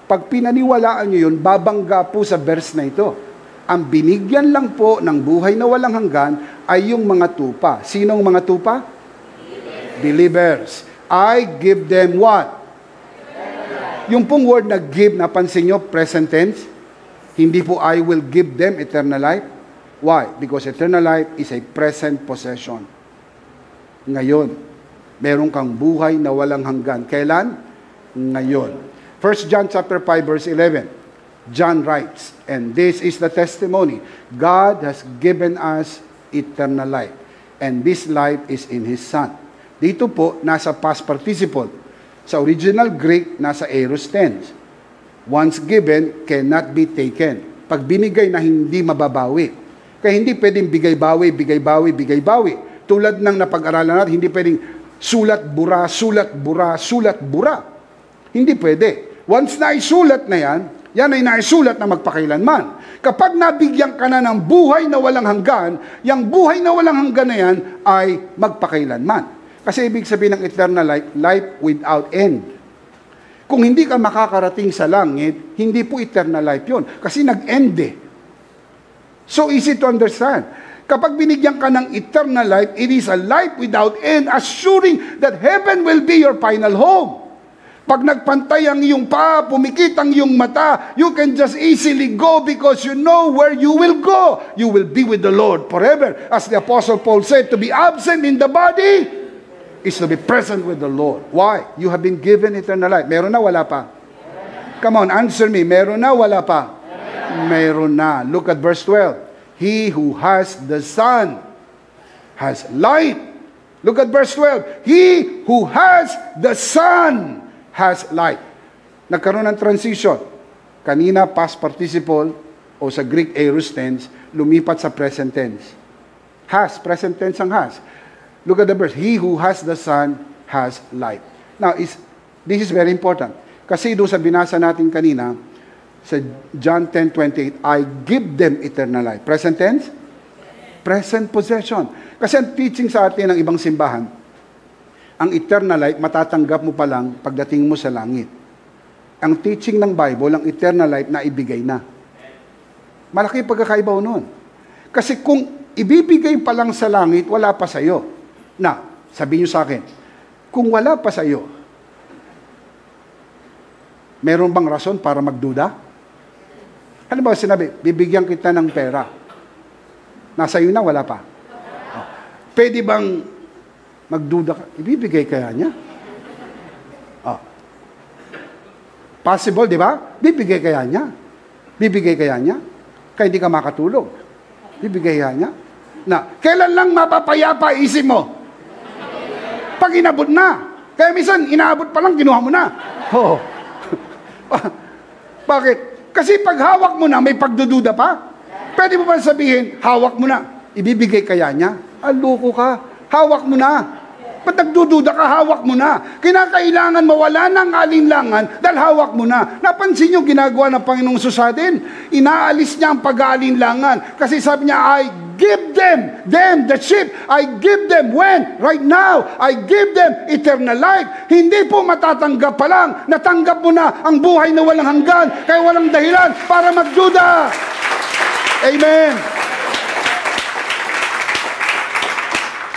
Pag pinaniwalaan nyo yun, babangga po sa verse na ito. Ang binigyan lang po ng buhay na walang hanggan ay yung mga tupa. Sinong mga tupa? Believers. I give them what? Yung pong word na give, napansin nyo, present tense, hindi po I will give them eternal life. Why? Because eternal life is a present possession. Ngayon, meron kang buhay na walang hanggan. Kailan? Ngayon. 1 John chapter 5 verse 11. John writes, and this is the testimony. God has given us eternal life. And this life is in His Son. Dito po, nasa past participle. Sa original Greek, nasa aorist tense. Once given, cannot be taken. Pag binigay na hindi mababawi. Kaya hindi pwedeng bigay-bawi, bigay-bawi, bigay-bawi. Tulad ng napag-aralan natin, hindi pwedeng sulat-bura, sulat-bura, sulat-bura. Hindi pwede. Once na isulat na yan ay naisulat na magpakailanman. Kapag nabigyan ka na ng buhay na walang hanggan, yung buhay na walang hanggan na yan ay magpakailanman. Kasi ibig sabihin ng eternal life, life without end. Kung hindi ka makakarating sa langit, hindi po eternal life yun. Kasi nag-end eh. So easy to understand. Kapag binigyan ka ng eternal life, it is a life without end, assuring that heaven will be your final home. Pag nagpantay ang iyong paa, pumikit ang iyong mata, you can just easily go because you know where you will go. You will be with the Lord forever. As the Apostle Paul said, to be absent in the body is to be present with the Lord. Why? You have been given eternal life. Meron na, wala pa? Come on, answer me. Meron na, wala pa? Meron na. Look at verse 12. He who has the Son has life. Look at verse 12. He who has the Son has life. Nagkaroon ng transition. Kanina, past participle, o sa Greek aorist tense, lumipat sa present tense. Has, present tense ang has. Look at the verse. He who has the Son has life. Now, this is very important. Kasi doon sa binasa natin kanina, sa John 10:28, I give them eternal life. Present tense? Present possession. Kasi ang teaching sa atin ng ibang simbahan, ang eternal life, matatanggap mo pa lang pagdating mo sa langit. Ang teaching ng Bible, ang eternal life na ibigay na. Malaki pagkakaiba noon. Kasi kung ibibigay pa lang sa langit, wala pa sa iyo. Na, sabihin niyo sa akin, kung wala pa sa iyo, meron bang rason para magduda? Ano ba sinabi? Bibigyan kita ng pera. Nasa iyo na, wala pa. Oh. Pwede bang magduda ka? Ibibigay kaya niya? Oh. Possible, di ba? Bibigay kaya niya? Bibigay kaya niya? Kaya hindi ka makatulog. Bibigay kaya niya? Na, kailan lang mapapayapa isip mo? Pag inabot na. Kaya minsan, inaabot pa lang, kinuha mo na. Oo. Bakit? Kasi pag hawak mo na, may pagdududa pa. Pwede mo ba sabihin, hawak mo na. Ibibigay kaya niya? Loko ka. Hawak mo na. Ba't nagdududa ka, hawak mo na. Kinakailangan mawala ng alinlangan dahil hawak mo na. Napansin niyo ginagawa ng Panginoong Hesus sa atin? Inaalis niya ang pag-aalinlangan. Kasi sabi niya, I give them, the sheep, I give them, when? Right now, I give them eternal life. Hindi po matatanggap pa lang, natanggap mo na ang buhay na walang hanggan, kaya walang dahilan para magduda. Amen.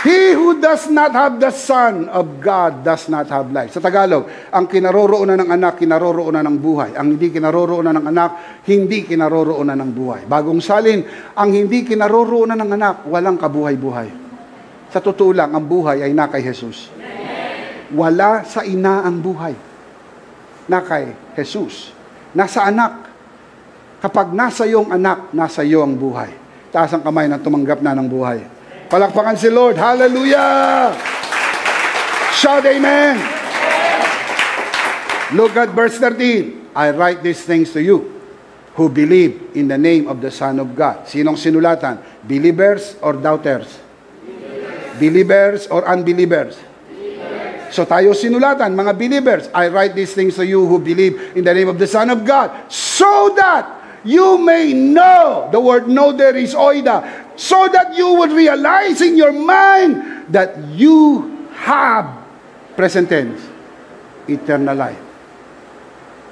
He who does not have the Son of God does not have life. Sa Tagalog, ang kinaroroonan ng anak, kinaroroonan ng buhay. Ang hindi kinaroroonan ng anak, hindi kinaroroonan ng buhay. Bagong salin, ang hindi kinaroroonan ng anak, walang kabuhay-buhay. Sa totoo lang, ang buhay ay na kay Jesus. Wala sa ina ang buhay. Na kay Jesus. Nasa anak. Kapag nasa iyong anak, nasa iyo ang buhay. Taas ang kamay na tumanggap na ng buhay. Palakpakan si Lord. Hallelujah! Shout amen! Look at verse 13. I write these things to you who believe in the name of the Son of God. Sinong sinulatan? Believers or doubters? Believers or unbelievers? So tayo sinulatan, mga believers. I write these things to you who believe in the name of the Son of God, so that you may know. The word know there is oida. So that you would realize in your mind that you have, present tense, eternal life.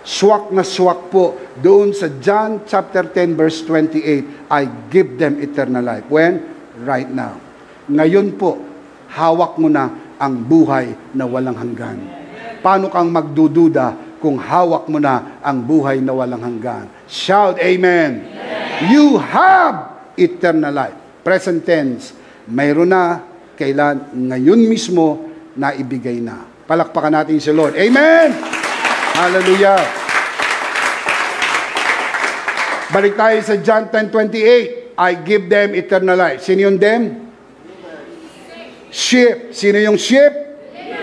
Swak na swak po doon sa John chapter 10 verse 28, I give them eternal life. When? Right now. Ngayon po, hawak mo na ang buhay na walang hanggan. Paano kang magdududa kung hawak mo na ang buhay na walang hanggan? Shout amen. You have eternal life. Present tense, mayroon na, kailan, ngayon mismo, na ibigay na. Palakpakan natin si Lord. Amen! Hallelujah! Balik tayo sa John 10:28. I give them eternal life. Sino yung them? Sheep. Sino yung sheep?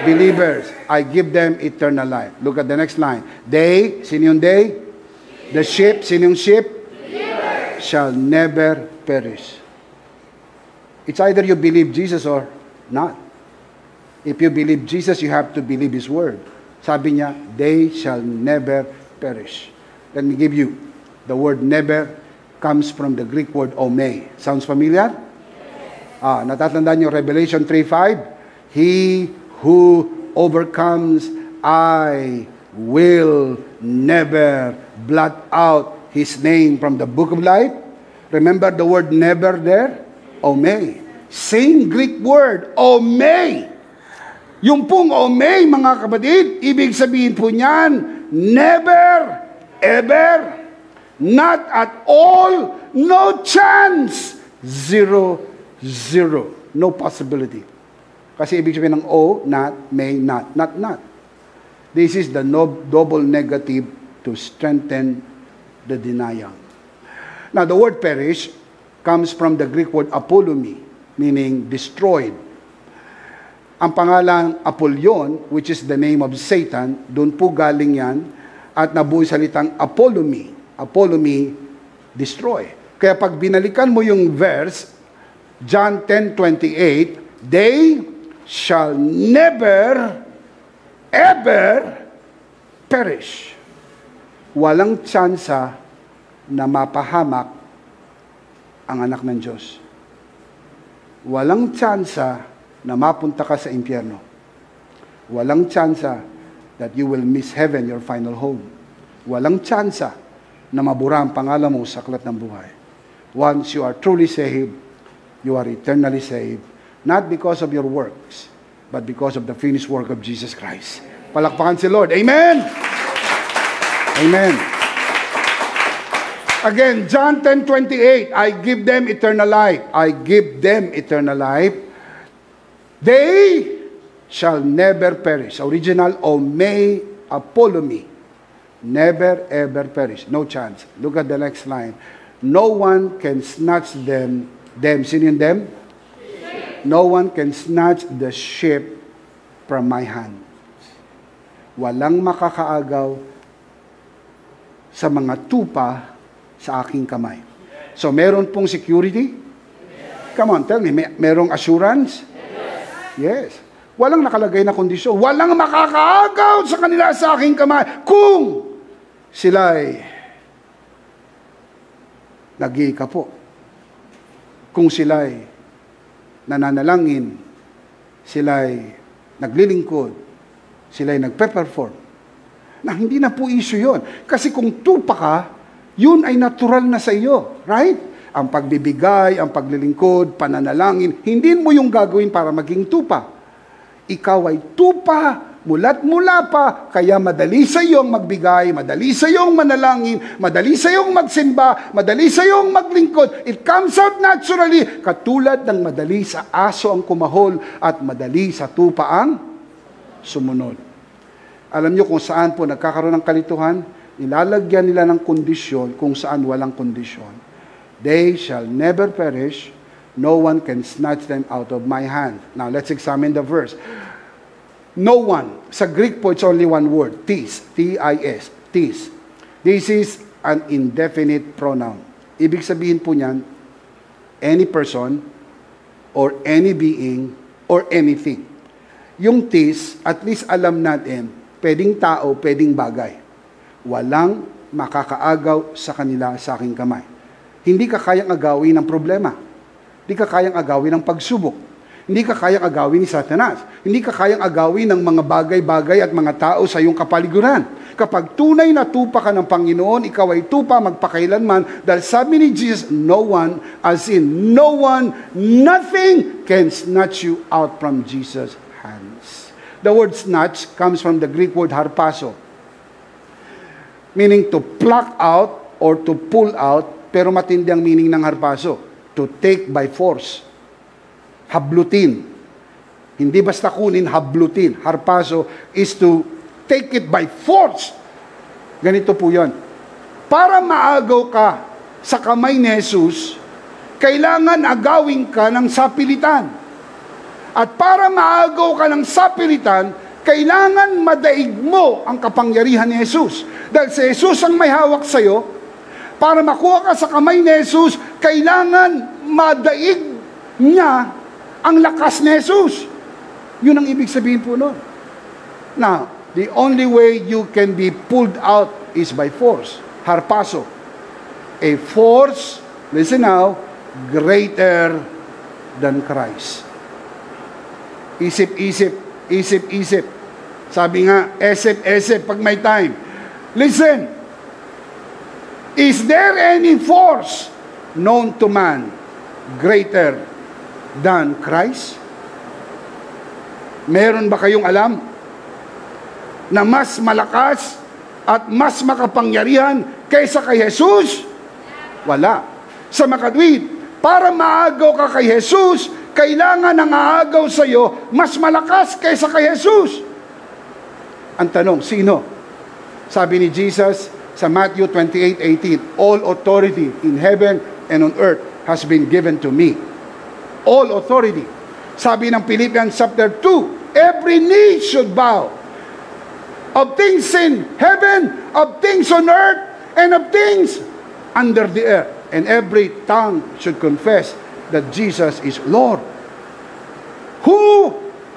Believers. I give them eternal life. Look at the next line. They, sino yung they? The sheep, sino yung sheep? Shall never perish. It's either you believe Jesus or not. If you believe Jesus, you have to believe His word. Sabi niya, they shall never perish. Let me give you, the word never comes from the Greek word omei. Sounds familiar? Natatandaan niyo Revelation 3:5? He who overcomes, I will never blot out his name from the book of life. Remember the word never there? Omei. Same Greek word, omei. Yung pong omei, mga kapatid, ibig sabihin po niyan, never, ever, not at all, no chance, zero, zero, no possibility. Kasi ibig sabihin ng o, not, may, not, not. This is the double negative to strengthen the denial. Now, the word perish comes from the Greek word apolumi, meaning destroyed. Ang pangalan Apollyon, which is the name of Satan, doon po galing yan, at nabuo salitang apolumi. Apolumi, destroy. Kaya pag binalikan mo yung verse, John 10:28, they shall never, ever perish. Walang tsansa na mapahamak ang anak ng Diyos. Walang tsansa na mapunta ka sa impyerno. Walang tsansa that you will miss heaven, your final home. Walang tsansa na mabura ang pangalan mo sa aklat ng buhay. Once you are truly saved, you are eternally saved. Not because of your works, but because of the finished work of Jesus Christ. Palakpakan si Lord. Amen! Amen. Again, John 10:28, I give them eternal life. I give them eternal life. They shall never perish. Original, Omei Apollomi. Never ever perish. No chance. Look at the next line. No one can snatch them. Sino yun them? No one can snatch the ship from my hand. Walang makakaagaw sa mga tupa sa aking kamay. So, meron pong security? Come on, tell me. Merong assurance? Yes. Walang nakalagay na kondisyon. Walang makakaagaw sa kanila sa aking kamay kung sila'y nag-iika po. Kung sila'y nananalangin, sila'y naglilingkod, sila'y nagpe-perform. Na hindi na po issue yun. Kasi kung tupa ka, yun ay natural na sa iyo. Right? Ang pagbibigay, ang paglilingkod, pananalangin, hindi mo yung gagawin para maging tupa. Ikaw ay tupa, mula't mula pa, kaya madali sa iyong magbigay, madali sa iyong manalangin, madali sa iyong magsimba, madali sa iyong maglingkod. It comes out naturally, katulad ng madali sa aso ang kumahol at madali sa tupa ang sumunod. Alam niyo kung saan po nagkakaroon ng kalituhan? Nilalagyan nila ng kondisyon kung saan walang kondisyon. They shall never perish, no one can snatch them out of my hand. Now, let's examine the verse. No one. Sa Greek po, it's only one word. Tis. T-I-S. Tis. This is an indefinite pronoun. Ibig sabihin po niyan, any person, or any being, or anything. Yung tis, at least alam natin, pwedeng tao, pwedeng bagay. Walang makakaagaw sa kanila sa aking kamay. Hindi ka kayang agawin ng problema. Hindi ka kayang agawin ng pagsubok. Hindi ka kayang agawin ni Satanas. Hindi ka kayang agawin ng mga bagay-bagay at mga tao sa iyong kapaligiran. Kapag tunay na tupa ka ng Panginoon, ikaw ay tupa magpakailanman. Dahil sabi ni Jesus, no one, as in no one, nothing can snatch you out from Jesus' hands. The word snatch comes from the Greek word harpazo, meaning to pluck out or to pull out, pero matindi ang meaning ng harpazo. To take by force. Hablutin. Hindi basta kunin, hablutin. Harpazo is to take it by force. Ganito po yun. Para maagaw ka sa kamay ni Jesus, kailangan agawin ka ng sapilitan. At para maagaw ka ng sapilitan, kailangan madaig mo ang kapangyarihan ni Jesus. Dahil si Jesus ang may hawak sa iyo, para makuha ka sa kamay ni Jesus, kailangan madaig niya ang lakas ni Jesus. Yun ang ibig sabihin po nun. Now, the only way you can be pulled out is by force. Harpazo. A force, listen now, greater than Christ. Isip-isip, isip-isip. Sabi nga, esip-esip pag may time. Listen, is there any force known to man greater than Christ? Meron ba kayong alam na mas malakas at mas makapangyarihan kaysa kay Jesus? Wala. Sa makatwid, para maagaw ka kay Jesus, kailangan ang aagaw sa iyo mas malakas kaysa kay Jesus. Ang tanong, sino? Sabi ni Jesus sa Matthew 28:18, all authority in heaven and on earth has been given to me. All authority. Sabi ng Philippians chapter 2, every knee should bow. Of things in heaven, of things on earth, and of things under the earth. And every tongue should confess that Jesus is Lord. Who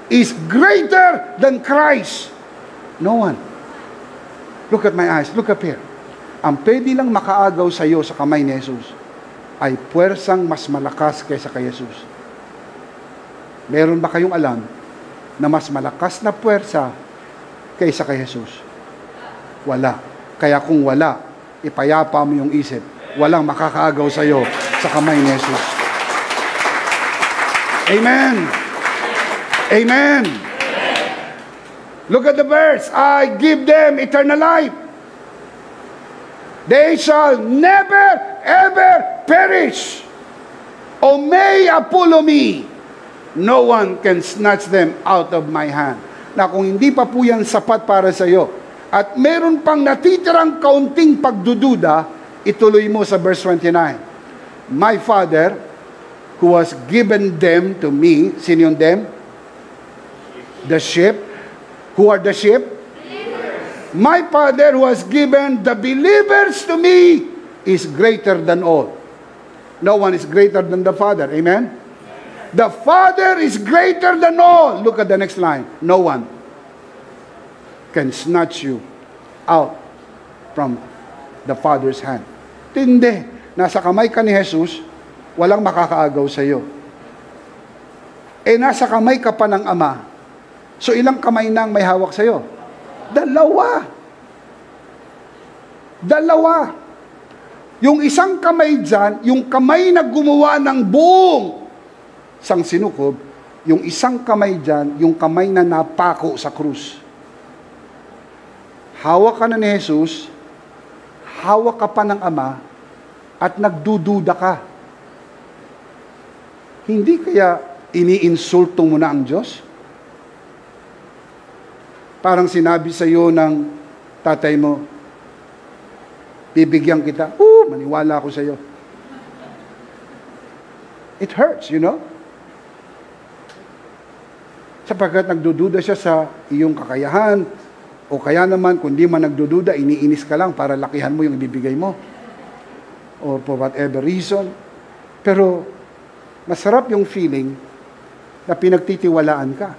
is greater than Christ? No one. Look at my eyes. Look up here. Ang pwede lang makaagaw sa iyo sa kamay ni Jesus ay puwersang mas malakas kaysa kay Jesus. Meron ba kayong alam na mas malakas na puwersa kaysa kay Jesus? Wala. Kaya kung wala, ipayapa mo yung isip. Walang makakaagaw sa iyo sa kamay ni Jesus. Amen. Amen. Look at the verse. I give them eternal life. They shall never, ever perish. Omei apulomi. No one can snatch them out of my hand. Na kung hindi pa po yan sapat para sa iyo, at meron pang natitirang kaunting pagdududa, ituloy mo sa verse 29. My Father, who has given them to me, sino yung them? The sheep. Who are the sheep? My Father who has given the believers to me is greater than all. No one is greater than the Father. Amen? The Father is greater than all. Look at the next line. No one can snatch you out from the Father's hand. Tindi. Nasa kamay ka ni Jesus, walang makakaagaw sa iyo. Nasa kamay ka pa ng Ama. So ilang kamay nang may hawak sa iyo? Dalawa. Yung isang kamay dyan, yung kamay na gumawa ng buong sang sinukob, yung isang kamay dyan, yung kamay na napako sa krus. Hawak ka na ni Jesus, hawak ka pa ng Ama, at nagdududa ka. Hindi kaya iniinsulto mo na ang Diyos? Parang sinabi sa iyo ng tatay mo, bibigyan kita, maniwala ako sa iyo. It hurts, you know? Sapagkat nagdududa siya sa iyong kakayahan, o kaya naman, kung di man nagdududa, iniinis ka lang para lakihan mo yung ibibigay mo. Or for whatever reason. Pero, masarap yung feeling na pinagtitiwalaan ka.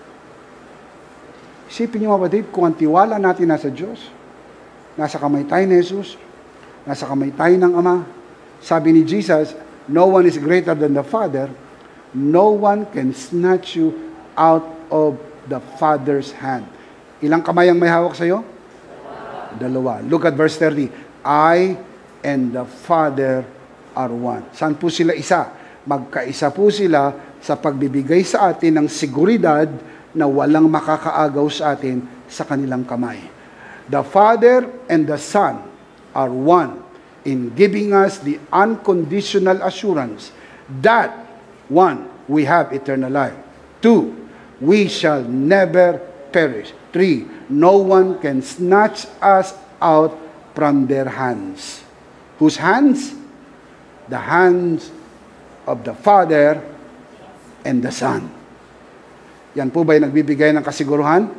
Isipin niyo mga kapatid, kung ang tiwala natin nasa Diyos, nasa kamay tayo ni Jesus, nasa kamay tayo ng Ama, sabi ni Jesus, no one is greater than the Father, no one can snatch you out of the Father's hand. Ilang kamay ang may hawak sa iyo? Dalawa. Look at verse 30. I and the Father are one. Saan po sila isa? Magkaisa po sila sa pagbibigay sa atin ng seguridad na walang makakaagaw sa atin sa kanilang kamay. The Father and the Son are one in giving us the unconditional assurance that, one, we have eternal life. Two, we shall never perish. Three, no one can snatch us out from their hands. Whose hands? The hands of the Father and the Son. Yan po ba yung nagbibigay ng kasiguruhan?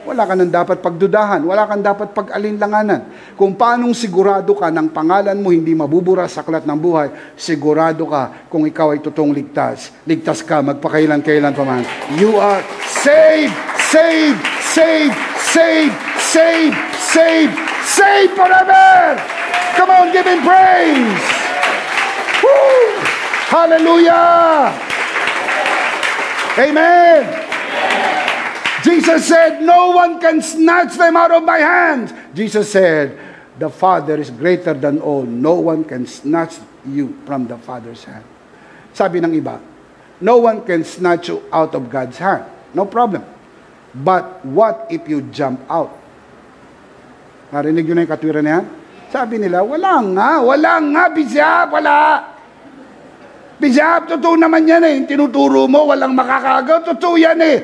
Wala ka nang dapat pagdudahan. Wala kang dapat pag-alinlanganan. Kung paanong sigurado ka ng pangalan mo hindi mabubura sa aklat ng buhay, sigurado ka kung ikaw ay totoong ligtas. Ligtas ka, magpakailan-kailan pa man. You are saved, saved, saved, saved, saved, saved, saved forever! Come on, give Him praise! Woo! Hallelujah! Amen! Jesus said, no one can snatch them out of my hands. Jesus said, the Father is greater than all. No one can snatch you from the Father's hand. Sabi ng iba, no one can snatch you out of God's hand. No problem. But what if you jump out? Narinig yun na yung katwiran niya? Sabi nila, wala nga, Bishop, wala. Bishop, totoo naman yan eh. Tinuturo mo, walang makakagaw. Totoo yan eh.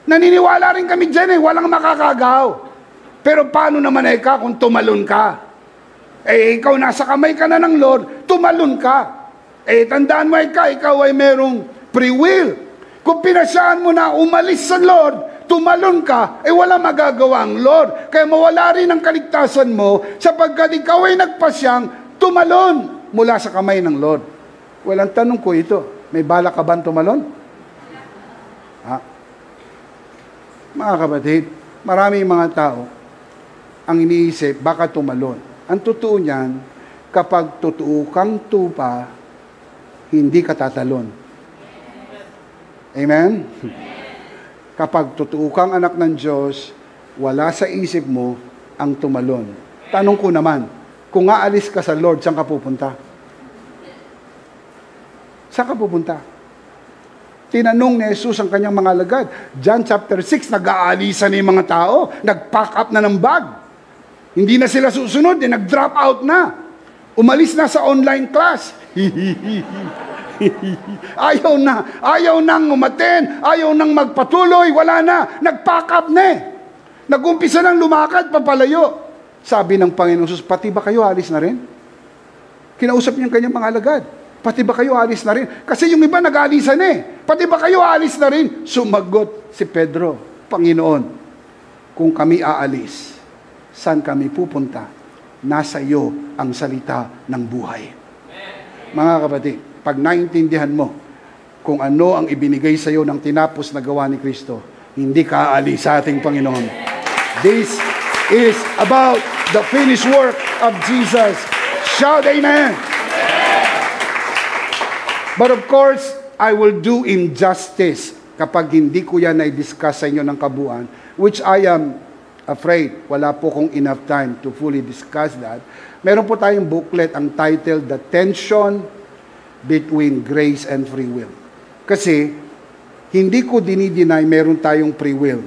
Naniniwala rin kami dyan eh, walang makakagaw. Pero paano naman ka kung tumalon ka? Ikaw nasa kamay ka na ng Lord, tumalon ka. Tandaan mo ikaw ay merong free will. Kung pinasyaan mo na umalis sa Lord, tumalon ka, wala magagawa ang Lord. Kaya mawala rin ang kaligtasan mo sapagkat ikaw ay nagpasyang tumalon mula sa kamay ng Lord. Walang tanong ko ito, may bala ka ba tumalon? Mga kapatid, maraming mga tao, ang iniisip, baka tumalon. Ang totoo niyan, kapag totoo kang tupa, hindi ka tatalon. Amen? Kapag totoo kang anak ng Diyos, wala sa isip mo ang tumalon. Tanong ko naman, kung aalis ka sa Lord, saan ka pupunta? Saan ka pupunta? Tinanong ni Jesus ang kanyang mga alagad. John chapter 6, nag-aalisan na yung mga tao. Nag-pack up na ng bag. Hindi na sila susunod, nag-drop out na. Umalis na sa online class. Ayaw nang umaten, ayaw nang magpatuloy, wala na. Nag-pack up na eh. Nag-umpisa nang lumakad, papalayo. Sabi ng Panginoon Jesus, pati ba kayo alis na rin? Kinausap niya ang kanyang mga alagad. Pati ba kayo alis na rin? Kasi yung iba nag-aalisan eh. Pati ba kayo alis na rin? Sumagot si Pedro, Panginoon, kung kami aalis, saan kami pupunta? Nasa iyo ang salita ng buhay. Mga kapatid, pag naintindihan mo kung ano ang ibinigay sa iyo ng tinapos na gawa ni Kristo, hindi ka aalis sa ating Panginoon. This is about the finished work of Jesus. Shout amen! But of course, I will do injustice kapag hindi ko yan na-discuss sa inyo ng kabuuan, which I am afraid wala po kong enough time to fully discuss that. Meron po tayong booklet, ang title, The Tension Between Grace and Free Will. Kasi, hindi ko dinideny meron tayong free will.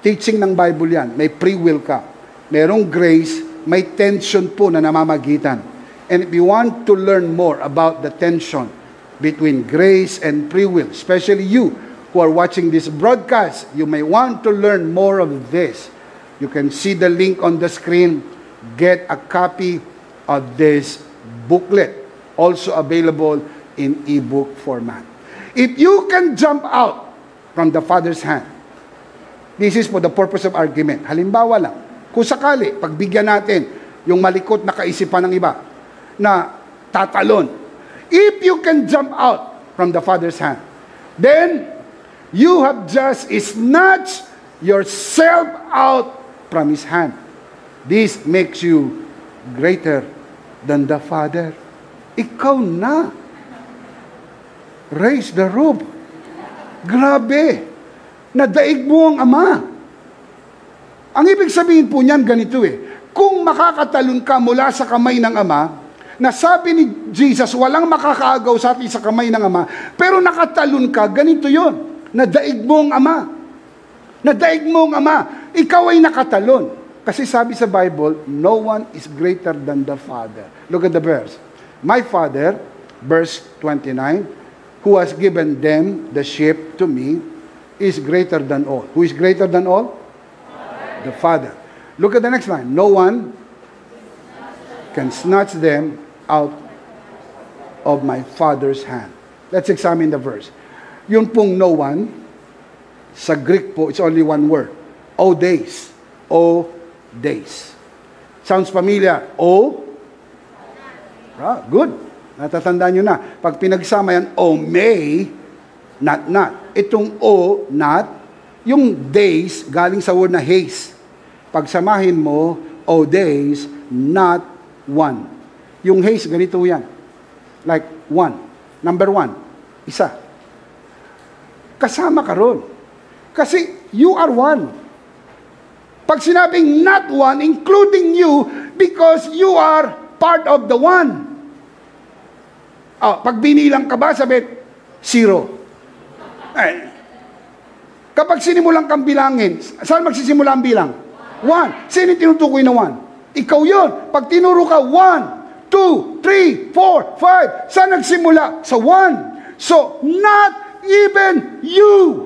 Teaching ng Bible yan, may free will ka. Merong grace, may tension po na namamagitan. And if you want to learn more about the tension between grace and free will, especially you who are watching this broadcast, you may want to learn more of this. You can see the link on the screen. Get a copy of this booklet, also available in ebook format. If you can jump out from the Father's hand, this is for the purpose of argument. Halimbawa lang, kung sakali, pagbigyan natin yung malikot na kaisipan ng iba, na tatalon. If you can jump out from the Father's hand, then you have just snatched yourself out from His hand. This makes you greater than the Father. Ikaw na. Raise the roof. Grabe. Nadaig mo ang Ama. Ang ibig sabihin po niyan ganito eh. Kung makakatalon ka mula sa kamay ng Ama, na sabi ni Jesus, walang makakaagaw sa atin sa kamay ng Ama, pero nakatalon ka, ganito yon. Nadaig mo ang Ama. Nadaig mo ang Ama. Ikaw ay nakatalon. Kasi sabi sa Bible, no one is greater than the Father. Look at the verse. My Father, verse 29, who has given them, the sheep, to me, is greater than all. Who is greater than all? Father. The Father. Look at the next line. No one can snatch them out of my Father's hand. Let's examine the verse. Yung pong no one, sa Greek po, it's only one word. O days. O days. Sounds familiar? O? Good. Natatandaan nyo na. Pag pinagsama yan, O may, not. Itong O, not, yung days, galing sa word na haste. Pagsamahin mo, O days, not one. Yung haste, ganito yan. Like one. Number one. Isa. Kasama ka ron. Kasi you are one. Pag sinabing not one, including you, because you are part of the one. Pag binilang ka ba, sabi, 0. Kapag sinimulan kang bilangin, saan magsisimula ang bilang? 1. Sino tinutukoy na 1? Ikaw yun. Pag tinuro ka, 1, 2, 3, 4, 5. Saan nagsimula? Sa 1. So, not even you.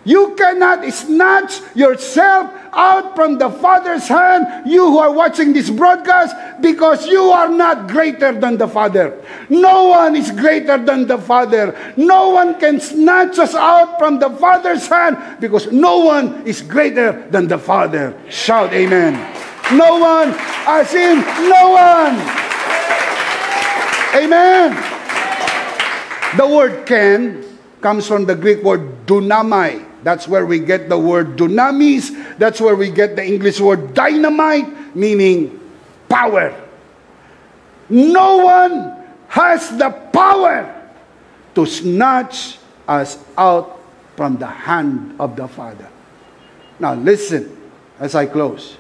You cannot snatch yourself out from the Father's hand, you who are watching this broadcast, because you are not greater than the Father. No one is greater than the Father. No one can snatch us out from the Father's hand, because no one is greater than the Father. Shout amen. No one, as in no one. Amen. The word can comes from the Greek word dunamai. That's where we get the word dunamis. That's where we get the English word dynamite, meaning power. No one has the power to snatch us out from the hand of the Father. Now listen as I close.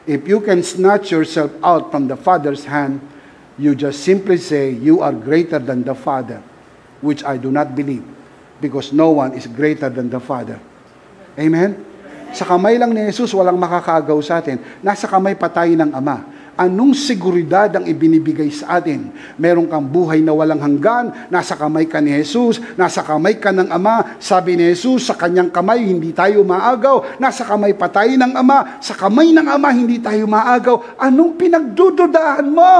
If you can snatch yourself out from the Father's hand, you just simply say, you are greater than the Father, which I do not believe, because no one is greater than the Father. Amen? Sa kamay lang ni Jesus, walang makakaagaw sa atin. Nasa kamay pa tayo ng Ama. Anong seguridad ang ibinibigay sa atin? Meron kang buhay na walang hanggan, nasa kamay ka ni Jesus, nasa kamay ka ng Ama. Sabi ni Jesus, sa kanyang kamay hindi tayo maagaw. Nasa kamay pa tayo ng Ama, sa kamay ng Ama hindi tayo maagaw. Anong pinagdududahan mo?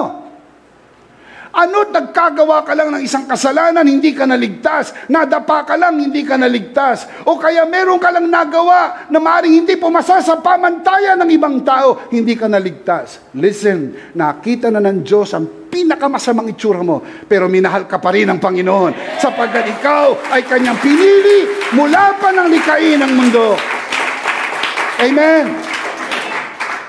Ano't nagkagawa ka lang ng isang kasalanan, hindi ka naligtas. Nadapa ka lang, hindi ka naligtas. O kaya meron ka lang nagawa na maaaring hindi pumasa sa pamantayan ng ibang tao, hindi ka naligtas. Listen, nakita na ng Diyos ang pinakamasamang itsura mo, pero minahal ka pa rin ng Panginoon, sapagkat ikaw ay kanyang pinili mula pa ng likhain ng mundo. Amen.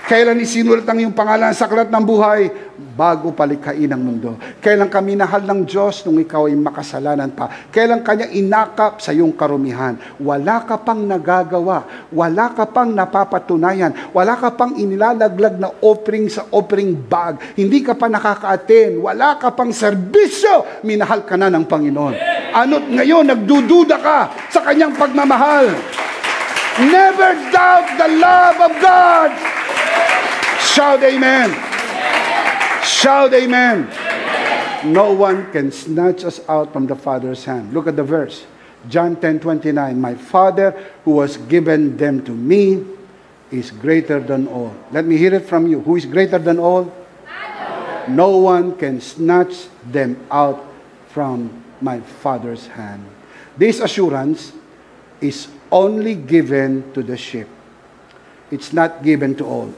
Kailan isinulat ang iyong pangalan sa aklat ng buhay? Bago palikhain ang mundo. Kailan ka minahal ng Diyos nung ikaw ay makasalanan pa? Kailan Kanya inakap sa iyong karumihan? Wala ka pang nagagawa. Wala ka pang napapatunayan. Wala ka pang inilalaglag na offering sa offering bag. Hindi ka pa nakaka-attend. Wala ka pang serbisyo. Minahal ka na ng Panginoon. Ano't ngayon nagdududa ka sa Kanyang pagmamahal? Never doubt the love of God. Shout amen. Shout amen. No one can snatch us out from the Father's hand. Look at the verse. John 10:29. My Father who has given them to me is greater than all. Let me hear it from you. Who is greater than all? No one can snatch them out from my Father's hand. This assurance is only given to the sheep. It's not given to all.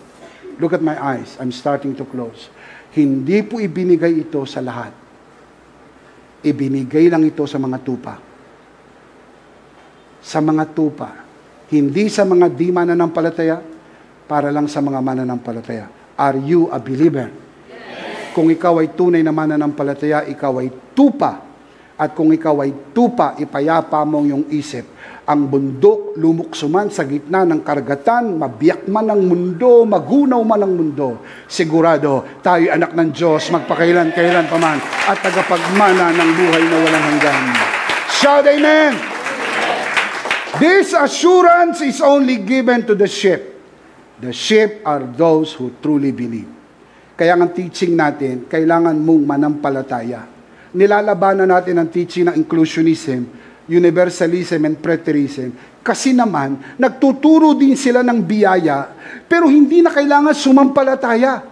Look at my eyes. I'm starting to close. Hindi po ibinigay ito sa lahat. Ibinigay lang ito sa mga tupa. Sa mga tupa. Hindi sa mga di mananampalataya, para lang sa mga mananampalataya. Are you a believer? Yes. Kung ikaw ay tunay na mananampalataya, ikaw ay tupa. At kung ikaw ay tupa, ipayapa mo yung isip. Ang bundok, lumukso man sa gitna ng karagatan, mabiyak man ang mundo, magunaw man ang mundo. Sigurado, tayo anak ng Diyos, magpakailan-kailan pa man, at tagapagmana ng buhay na walang hanggan. Shout amen! This assurance is only given to the sheep. The sheep are those who truly believe. Kaya ang teaching natin, kailangan mong manampalataya. Nilalabanan natin ang teaching ng inclusionism, universalism and preterism. Kasi naman, nagtuturo din sila ng biyaya, pero hindi na kailangan sumampalataya.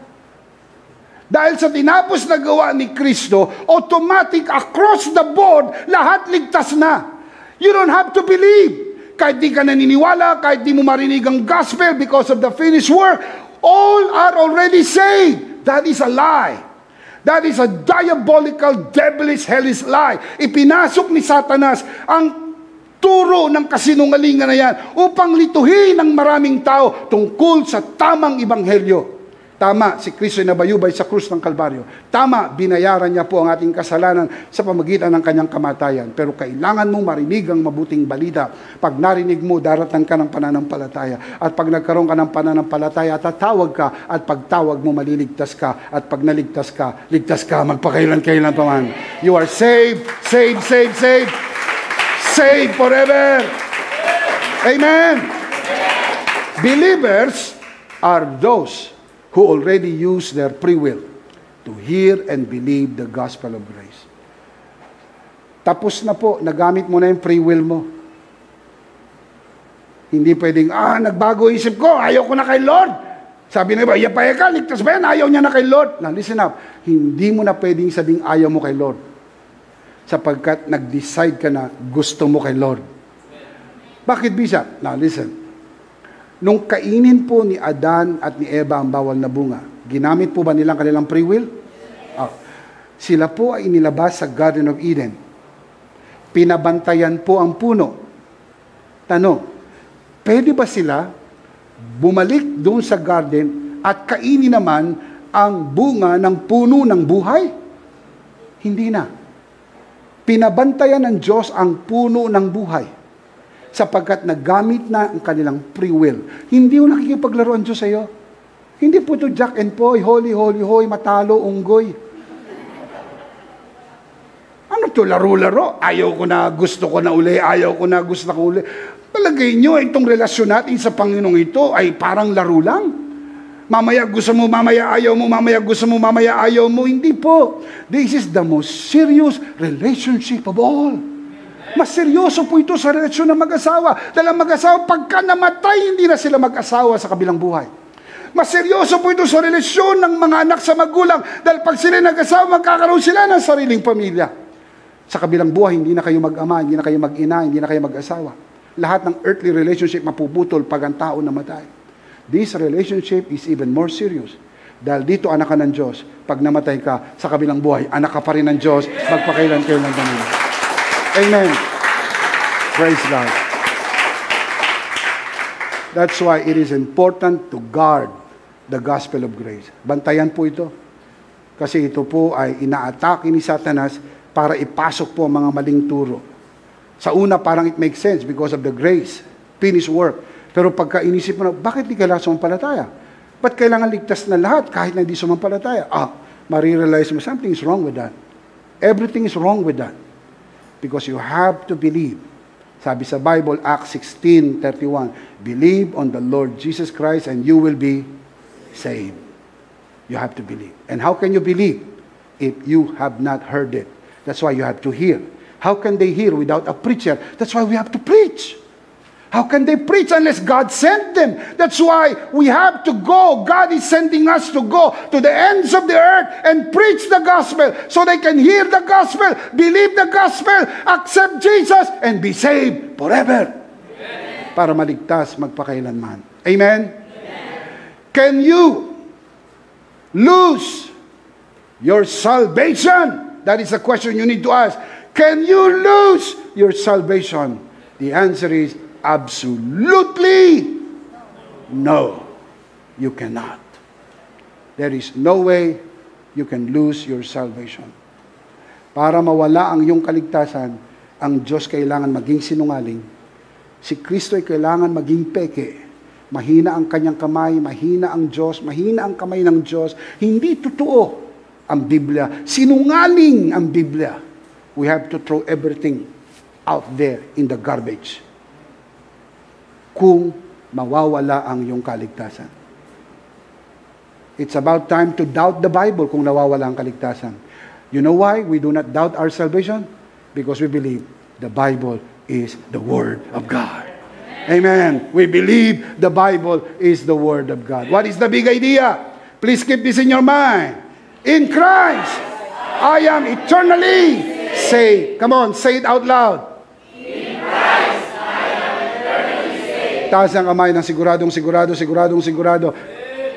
Dahil sa tinapos na gawa ni Kristo, automatic across the board, lahat ligtas na. You don't have to believe. Kahit di ka naniniwala, kahit di mo marinig ang gospel because of the finished work, all are already saved. That is a lie. That is a diabolical, devilish, hellish lie. Ipinasok ni Satanas ang turo ng kasinungalingan na yan upang lituhin ng maraming tao tungkol sa tamang ebanghelyo. Tama, si Kristo ay nabayubay sa krus ng Kalbaryo. Tama, binayaran niya po ang ating kasalanan sa pamagitan ng kanyang kamatayan. Pero kailangan mong marinig ang mabuting balita. Pag narinig mo, daratan ka ng pananampalataya. At pag nagkaroon ka ng pananampalataya, tatawag ka. At pagtawag mo, maliligtas ka. At pag naligtas ka, ligtas ka, magpakailan-kailan pa man. You are saved, saved, saved, saved. Saved forever. Amen. Believers are those who already use their free will to hear and believe the gospel of grace. Tapos na po, nagamit mo na yung free will mo. Hindi pwedeng, nagbago isip ko, ayaw ko na kay Lord. Sabi na iba, yapaya ka, ligtas ba yan? Ayaw niya na kay Lord. Now listen up, hindi mo na pwedeng sabing ayaw mo kay Lord. Sapagkat nag-decide ka na gusto mo kay Lord. Bakit, Bishop? Now listen. Nung kainin po ni Adan at ni Eva ang bawal na bunga, ginamit po ba nilang kanilang free will? Sila po ay inilabas sa Garden of Eden. Pinabantayan po ang puno. Tanong, Pwede ba sila bumalik doon sa garden at kainin naman ang bunga ng puno ng buhay? Hindi na. Pinabantayan ng Diyos ang puno ng buhay sapagkat nagamit na ang kanilang free will. Hindi mo nakikipaglaro ang Diyos sa iyo. Hindi po ito Jack and Poy, holy, holy, hoy, matalo, unggoy. Ano to, laro-laro? Ayaw ko na, gusto ko na uli, ayaw ko na, gusto ko uli. Palagay nyo, itong relasyon natin sa Panginoong ito ay parang laro lang. Mamaya gusto mo, mamaya ayaw mo, mamaya gusto mo, mamaya ayaw mo. Hindi po. This is the most serious relationship of all. Mas seryoso po ito sa relasyon ng mag-asawa. Dahil ang mag-asawa, pagka namatay, hindi na sila mag-asawa sa kabilang buhay. Mas seryoso po ito sa relasyon ng mga anak sa magulang. Dahil pag sila nag-asawa, magkakaroon sila ng sariling pamilya. Sa kabilang buhay, hindi na kayo mag-ama, hindi na kayo mag-ina, hindi na kayo mag-asawa. Lahat ng earthly relationship mapuputol pag ang tao namatay. This relationship is even more serious. Dahil dito anak ka ng Diyos. Pag namatay ka sa kabilang buhay, anak ka pa rin ng Diyos, magpakailan-kailan ng Panginoon. Amen. Praise God. That's why it is important to guard the gospel of grace. Bantayan po ito. Kasi ito po ay ina-atake ni Satanas para ipasok po ang mga maling turo. Sa una, parang it makes sense because of the grace, finished work. Pero pagka inisip mo na, bakit di kailangan sumampalataya? Ba't kailangan ligtas na lahat kahit na hindi sumampalataya? Marirealize mo, something is wrong with that. Everything is wrong with that. Because you have to believe. Sabi sa Bible, Acts 16:31, believe on the Lord Jesus Christ and you will be saved. You have to believe. And how can you believe if you have not heard it? That's why you have to hear. How can they hear without a preacher? That's why we have to preach. How can they preach unless God sent them? That's why we have to go. God is sending us to go to the ends of the earth and preach the gospel so they can hear the gospel, believe the gospel, accept Jesus, and be saved forever. Amen. Para maligtas magpakailanman. Amen? Amen? Can you lose your salvation? That is a question you need to ask. Can you lose your salvation? The answer is absolutely no. You cannot. There is no way you can lose your salvation. Para mawala ang iyong kaligtasan, ang Diyos kailangan maging sinungaling. Si Kristo ay kailangan maging peke. Mahina ang kanyang kamay, mahina ang Diyos, mahina ang kamay ng Diyos. Hindi totoo ang Biblia. Sinungaling ang Biblia. We have to throw everything out there in the garbage. Kung mawawala ang iyong kaligtasan. It's about time to doubt the Bible kung nawawala ang kaligtasan. You know why we do not doubt our salvation? Because we believe the Bible is the Word of God. Amen. We believe the Bible is the Word of God. What is the big idea? Please keep this in your mind. In Christ, I am eternally saved. Come on, say it out loud. In Christ, I am eternally saved. Taas ang kamay ng siguradong.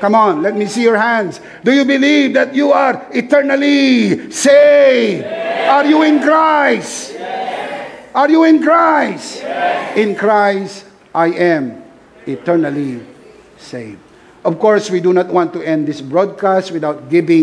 Come on, let me see your hands. Do you believe that you are eternally saved? Yes. Are you in Christ? Yes. Are you in Christ? Yes. In Christ, I am eternally saved. Of course, we do not want to end this broadcast without giving